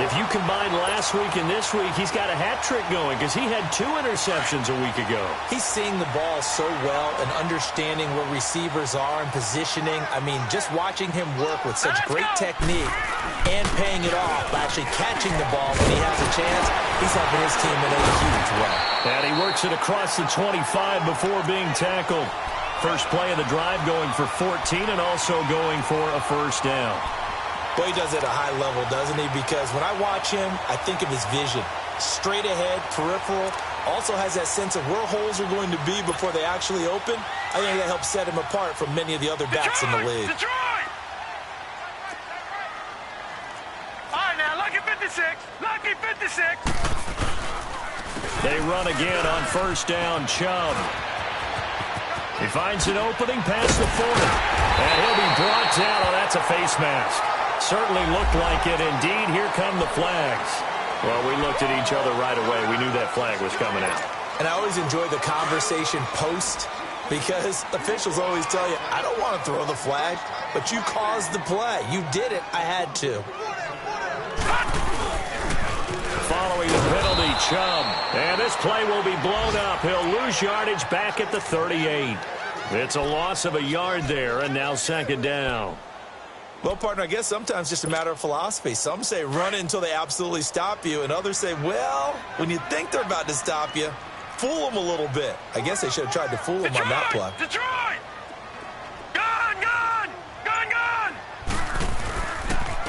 If you combine last week and this week, he's got a hat trick going because he had 2 interceptions a week ago. He's seeing the ball so well and understanding where receivers are and positioning. I mean, just watching him work with such great technique and paying it off by actually catching the ball when he has a chance, he's helping his team in a huge way. And he works it across the 25 before being tackled. First play of the drive going for 14 and also going for a first down. Well, he does it at a high level, doesn't he? Because when I watch him, I think of his vision. Straight ahead, peripheral. Also has that sense of where holes are going to be before they actually open. I think that helps set him apart from many of the other backs in the league. Detroit! All right, now, lucky 56. Lucky 56. They run again on first down, Chubb. He finds an opening past the 40. And he'll be brought down. Oh, that's a face mask. Certainly looked like it. Indeed, here come the flags. Well, we looked at each other right away. We knew that flag was coming out. And I always enjoy the conversation post because officials always tell you, I don't want to throw the flag, but you caused the play. You did it. I had to. Following the penalty, Chubb. And this play will be blown up. He'll lose yardage back at the 38. It's a loss of a yard there, and now second down. Well, partner, I guess sometimes just a matter of philosophy. Some say run until they absolutely stop you, and others say, well, when you think they're about to stop you, fool them a little bit. I guess they should have tried to fool them on that play. Detroit! Gone, gone! Gone, gone!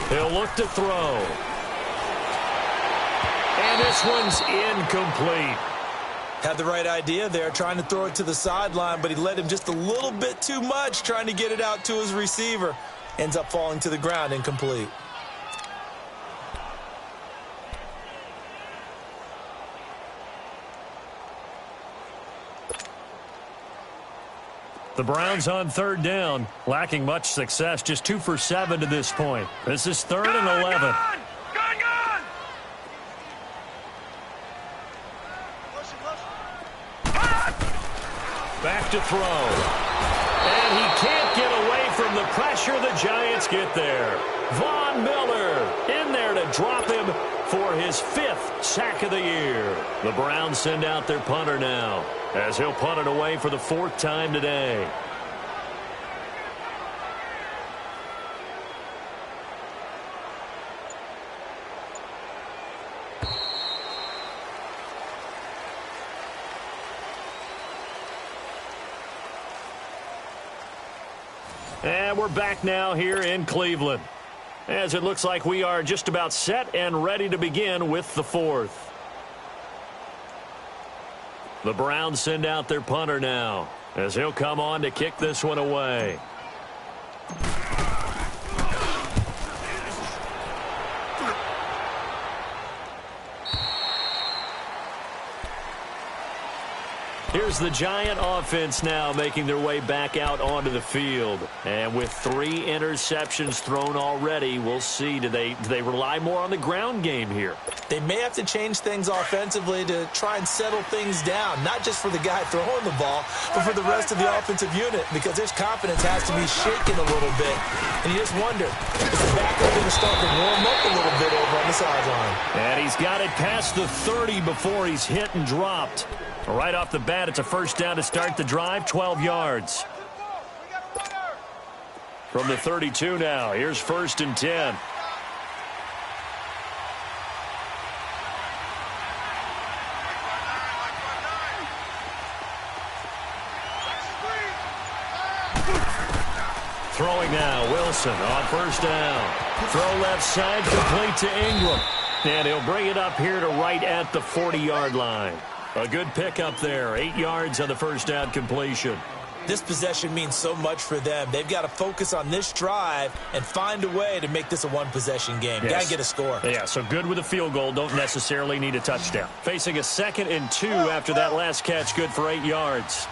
He'll look to throw. And this one's incomplete. Had the right idea there, trying to throw it to the sideline, but he led him just a little bit too much, trying to get it out to his receiver. Ends up falling to the ground, incomplete. The Browns on third down, lacking much success, just 2 for 7 to this point. This is 3rd and 11. Gone, gone! Back to throw. And he can't get away from the pressure. The Giants get there. Von Miller in there to drop him for his 5th sack of the year. The Browns send out their punter now, as he'll punt it away for the 4th time today. And we're back now here in Cleveland, as it looks like we are just about set and ready to begin with the 4th. The Browns send out their punter now, as he'll come on to kick this one away. Here's the Giant offense now making their way back out onto the field. And with 3 interceptions thrown already, we'll see. Do they rely more on the ground game here? They may have to change things offensively to try and settle things down, not just for the guy throwing the ball, but for the rest of the offensive unit, because his confidence has to be shaken a little bit. And you just wonder, is the backup going to start to warm up a little bit over on the sideline? And he's got it past the 30 before he's hit and dropped. Right off the bat, it's a first down to start the drive, 12 yards. From the 32 now, here's 1st and 10. Throwing now, Wilson on 1st down. Throw left side, complete to Ingram. And he'll bring it up here to right at the 40-yard line. A good pickup there, 8 yards on the first down completion. This possession means so much for them. They've got to focus on this drive and find a way to make this a one-possession game. Yes. Got to get a score. Yeah, so good with a field goal. Don't necessarily need a touchdown. Facing a 2nd and 2 after that last catch, good for 8 yards.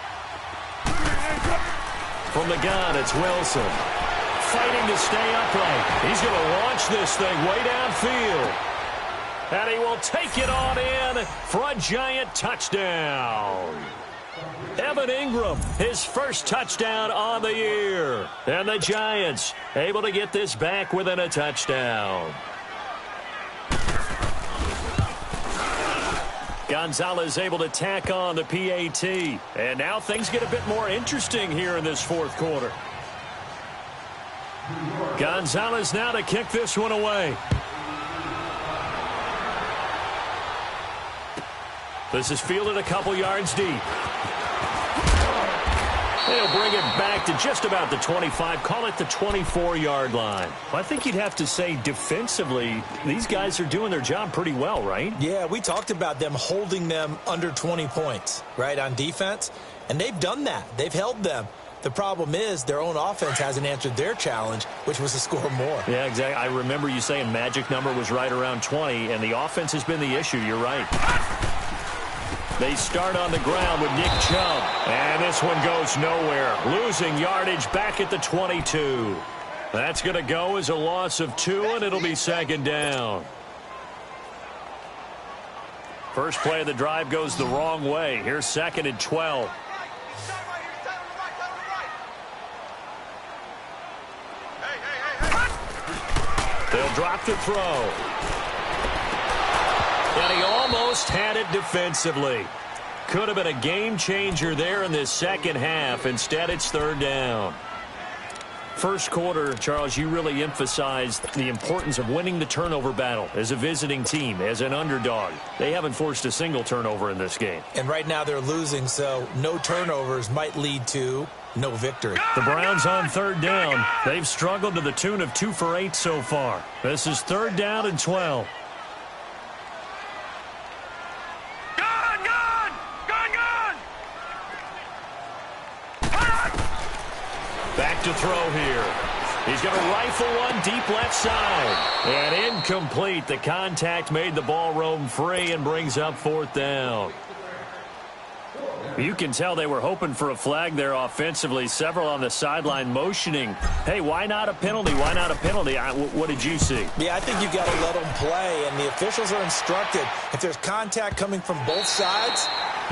From the gun, it's Wilson. Fighting to stay upright. He's going to launch this thing way downfield. And he will take it on in for a Giant touchdown. Evan Ingram, his first touchdown on the year. And the Giants able to get this back within a touchdown. Gonzalez able to tack on the PAT. And now things get a bit more interesting here in this 4th quarter. Gonzalez now to kick this one away. This is fielded a couple yards deep. They'll bring it back to just about the 25, call it the 24-yard line. I think you'd have to say defensively, these guys are doing their job pretty well, right? Yeah, we talked about them holding them under 20 points, right, on defense. And they've done that. They've held them. The problem is their own offense hasn't answered their challenge, which was to score more. Yeah, exactly. I remember you saying magic number was right around 20, and the offense has been the issue. You're right. They start on the ground with Nick Chubb. And this one goes nowhere. Losing yardage back at the 22. That's going to go as a loss of 2, and it'll be 2nd down. First play of the drive goes the wrong way. Here's 2nd and 12. They'll drop to throw. And he almost had it defensively. Could have been a game changer there in this second half. Instead, it's third down. First quarter, Charles, you really emphasized the importance of winning the turnover battle as a visiting team, as an underdog. They haven't forced a single turnover in this game. And right now they're losing, so no turnovers might lead to no victory. The Browns on third down. They've struggled to the tune of 2 for 8 so far. This is third down and 12. Back to throw here. He's going to rifle one deep left side. And incomplete. The contact made the ball roam free and brings up fourth down. You can tell they were hoping for a flag there offensively. Several on the sideline motioning. Hey, why not a penalty? Why not a penalty? What did you see? Yeah, I think you've got to let them play, and the officials are instructed. If there's contact coming from both sides,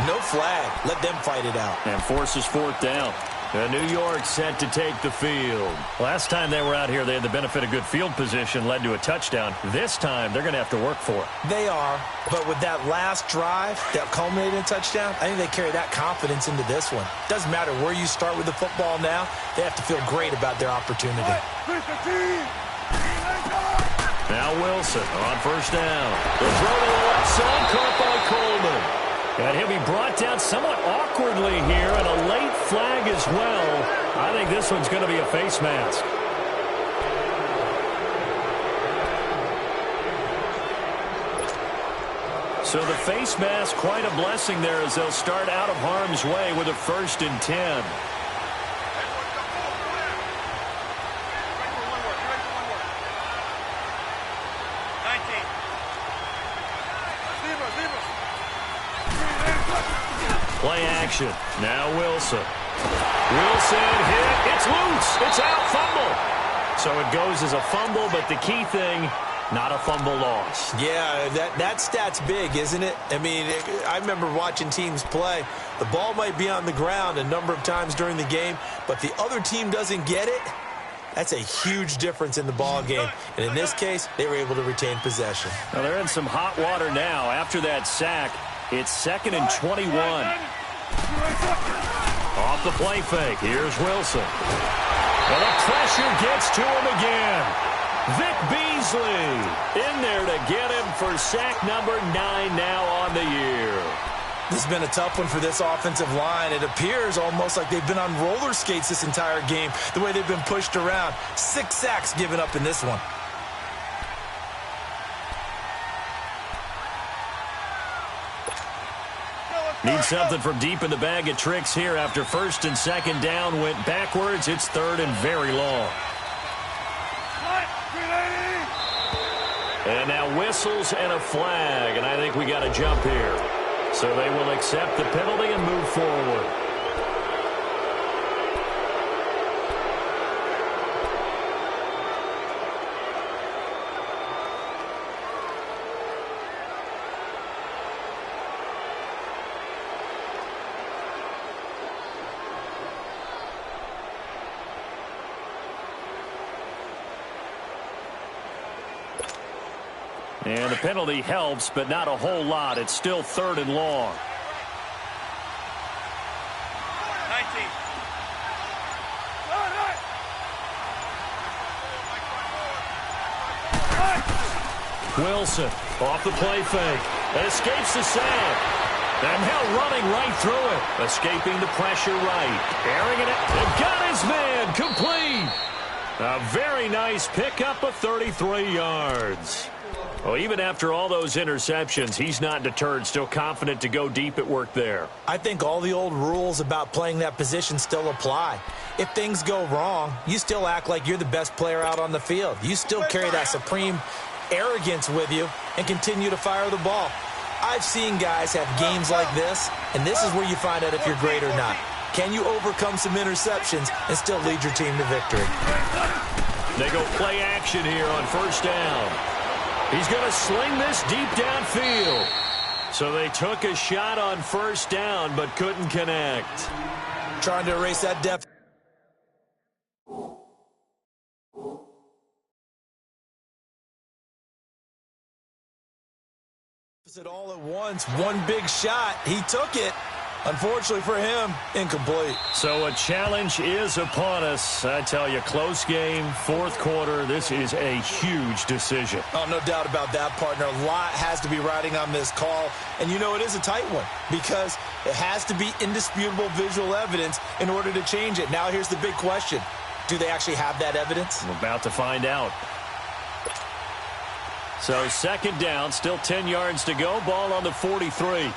no flag. Let them fight it out. And forces fourth down. And New York set to take the field. Last time they were out here, they had the benefit of good field position, led to a touchdown. This time, they're going to have to work for it. They are, but with that last drive that culminated in a touchdown, I think they carry that confidence into this one. Doesn't matter where you start with the football now, they have to feel great about their opportunity. Now Wilson on first down. The throw to the left side, caught by Coleman. And he'll be brought down somewhat awkwardly here, and a late flag as well. I think this one's going to be a face mask. So the face mask, quite a blessing there as they'll start out of harm's way with a 1st and 10. Play action. Now Wilson. Wilson hit. It's loose. It's out. Fumble. So it goes as a fumble, but the key thing, not a fumble loss. Yeah, that stat's big, isn't it? I mean, I remember watching teams play. The ball might be on the ground a number of times during the game, but the other team doesn't get it. That's a huge difference in the ball game. And in this case, they were able to retain possession. Well, they're in some hot water now. After that sack, it's 2nd and 21. Off the play fake. Here's Wilson. And the pressure gets to him again. Vic Beasley in there to get him for sack number 9 now on the year. This has been a tough one for this offensive line. It appears almost like they've been on roller skates this entire game, the way they've been pushed around. 6 sacks given up in this one. Need something from deep in the bag of tricks here after 1st and 2nd down went backwards. It's 3rd and very long. And now whistles and a flag, and I think we got a jump here. So they will accept the penalty and move forward. And the penalty helps, but not a whole lot. It's still 3rd and long. 19. Wilson off the play fake. Escapes the sack. And now running right through it. Escaping the pressure right. Airing it. And got his man. Complete. A very nice pickup of 33 yards. Well, even after all those interceptions, he's not deterred, still confident to go deep at work there. I think all the old rules about playing that position still apply. If things go wrong, you still act like you're the best player out on the field. You still carry that supreme arrogance with you and continue to fire the ball. I've seen guys have games like this, and this is where you find out if you're great or not. Can you overcome some interceptions and still lead your team to victory? They go play action here on 1st down. He's going to sling this deep downfield. So they took a shot on 1st down, but couldn't connect. Trying to erase that depth. Does it all at once. One big shot. He took it. Unfortunately for him, incomplete. So a challenge is upon us. I tell you, close game, fourth quarter. This is a huge decision. Oh, no doubt about that, partner. A lot has to be riding on this call. And you know it is a tight one because it has to be indisputable visual evidence in order to change it. Now here's the big question. Do they actually have that evidence? We're about to find out. So second down, still 10 yards to go. Ball on the 43.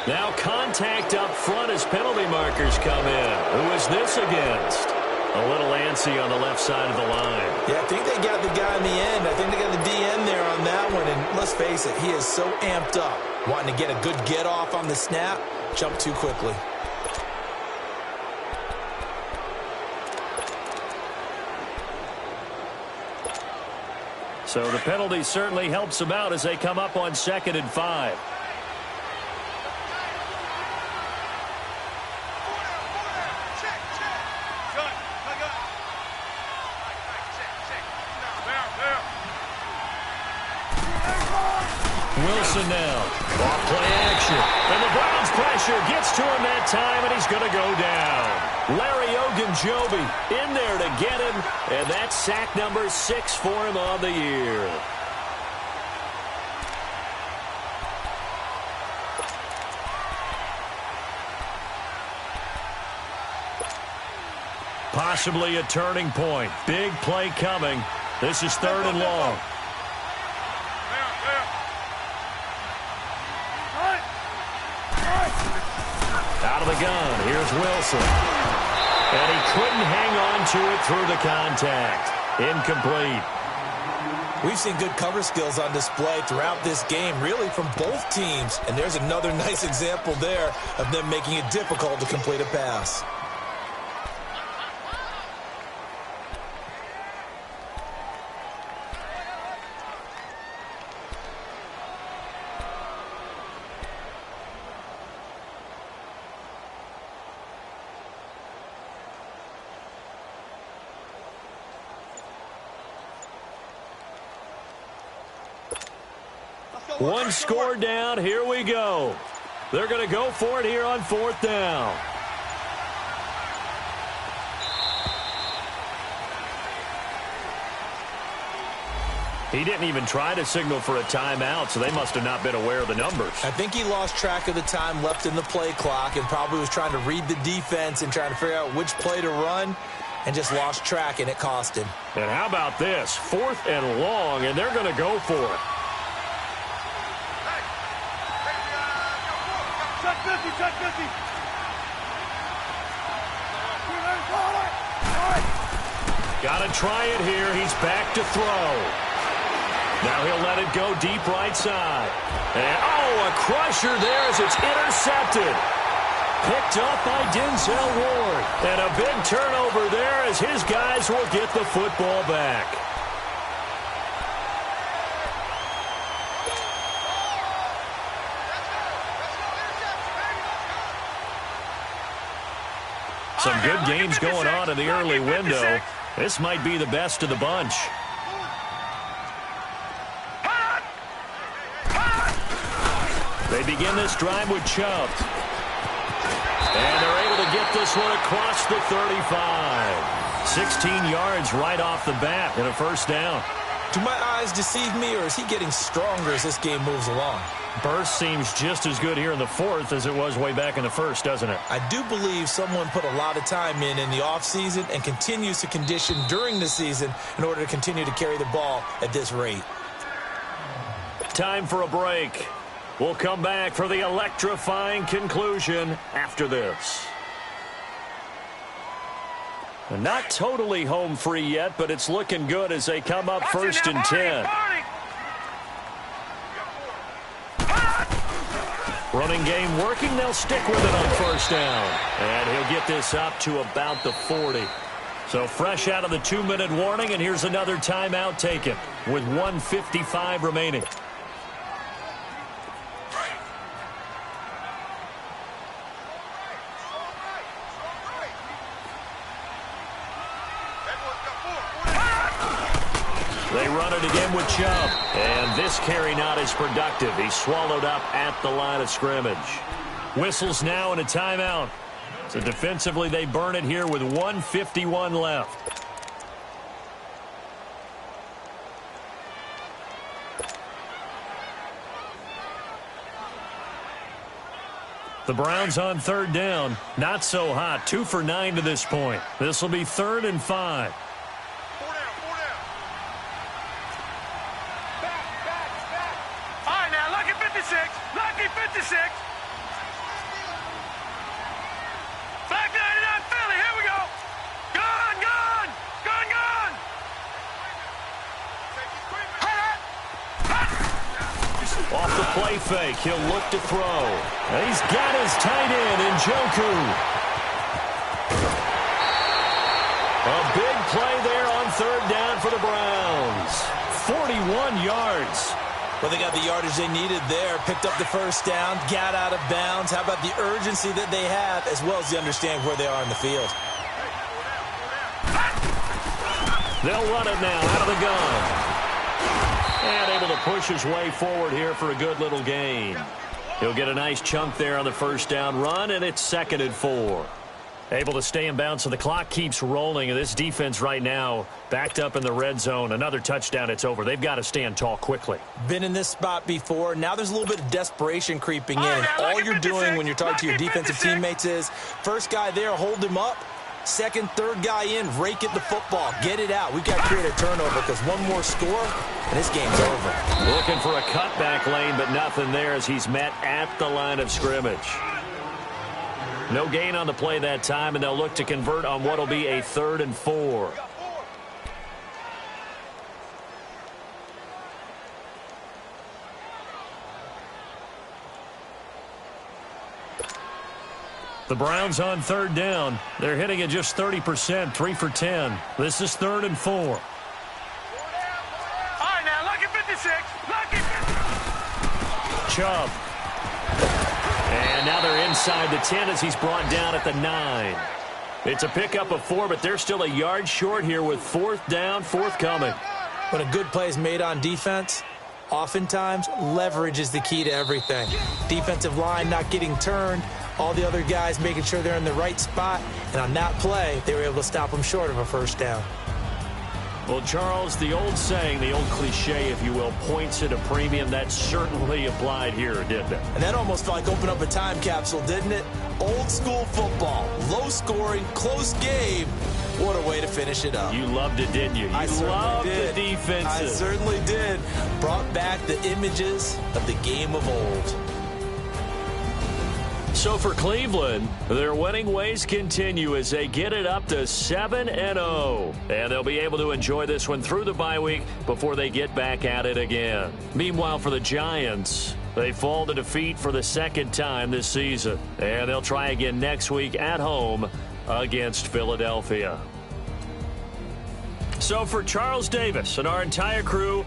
Now contact up front as penalty markers come in. Who is this against? A little antsy on the left side of the line. Yeah, I think they got the guy in the end. I think they got the DN there on that one. And let's face it, he is so amped up. Wanting to get a good get off on the snap. Jump too quickly. So the penalty certainly helps them out as they come up on 2nd and 5. Wilson now. Off play action. And the Browns pressure gets to him that time, and he's going to go down. Larry Ogunjobi in there to get him, and that's sack number 6 for him on the year. Possibly a turning point. Big play coming. This is 3rd and long. Out of the gun, here's Wilson. And he couldn't hang on to it through the contact. Incomplete. We've seen good cover skills on display throughout this game, really from both teams. And there's another nice example there of them making it difficult to complete a pass. One score down. Here we go. They're going to go for it here on 4th down. He didn't even try to signal for a timeout, so they must have not been aware of the numbers. I think he lost track of the time left in the play clock and probably was trying to read the defense and trying to figure out which play to run and just lost track, and it cost him. And how about this? 4th and long, and they're going to go for it. Got to try it here. He's back to throw. Now he'll let it go deep right side. And, oh, a crusher there as it's intercepted. Picked up by Denzel Ward. And a big turnover there as his guys will get the football back. Some good games going on in the early window. This might be the best of the bunch. They begin this drive with Chubb. And they're able to get this one across the 35. 16 yards right off the bat and a 1st down. Do my eyes deceive me, or is he getting stronger as this game moves along? Burst seems just as good here in the 4th as it was way back in the 1st, doesn't it? I do believe someone put a lot of time in the offseason and continues to condition during the season in order to continue to carry the ball at this rate. Time for a break. We'll come back for the electrifying conclusion after this. Not totally home free yet, but it's looking good as they come up 1st and 10. Running game working. They'll stick with it on 1st down. And he'll get this up to about the 40. So fresh out of the 2-minute warning, and here's another timeout taken with 1:55 remaining. They run it again with Chubb. And this carry not as productive. He's swallowed up at the line of scrimmage. Whistles now and a timeout. So defensively, they burn it here with 1:51 left. The Browns on third down. Not so hot. 2 for 9 to this point. This will be 3rd and 5. All right, now, lucky 56. Lucky 56. Back 99 Philly. Here we go. Gone, gone. Gone, gone. Off the play fake, he'll look to throw. And he's got his tight end, Njoku. A big play there on third down for the Browns. 41 yards. Well, they got the yardage they needed there, picked up the first down, got out of bounds. How about the urgency that they have, as well as the understanding where they are in the field? They'll run it now out of the gun. And able to push his way forward here for a good little gain. He'll get a nice chunk there on the first down run, and it's 2nd and 4. Able to stay in bounds, so the clock keeps rolling. And this defense right now backed up in the red zone. Another touchdown, it's over. They've got to stand tall quickly. Been in this spot before. Now there's a little bit of desperation creeping in. And all you're doing when you're talking to your defensive teammates is, first guy there, hold him up. Second, third guy in, rake at the football. Get it out. We've got to create a turnover because one more score, and this game's over. Looking for a cutback lane, but nothing there as he's met at the line of scrimmage. No gain on the play that time, and they'll look to convert on what will be a 3rd and 4. The Browns on third down. They're hitting at just 30%, 3 for 10. This is 3rd and 4. All right, now, lucky 56. Lucky 56. Chubb. And now they're inside the 10 as he's brought down at the 9. It's a pickup of 4, but they're still a yard short here with 4th down, forthcoming. When a good play is made on defense, oftentimes leverage is the key to everything. Defensive line not getting turned, all the other guys making sure they're in the right spot, and on that play, they were able to stop them short of a first down. Well, Charles, the old saying, the old cliche, if you will, points at a premium. That certainly applied here, didn't it? And that almost felt like opened up a time capsule, didn't it? Old school football, low scoring, close game. What a way to finish it up. You loved it, didn't you? You loved the defenses. I certainly did. Brought back the images of the game of old. So for Cleveland, their winning ways continue as they get it up to 7-0. And they'll be able to enjoy this one through the bye week before they get back at it again. Meanwhile, for the Giants, they fall to defeat for the 2nd time this season. And they'll try again next week at home against Philadelphia. So for Charles Davis and our entire crew,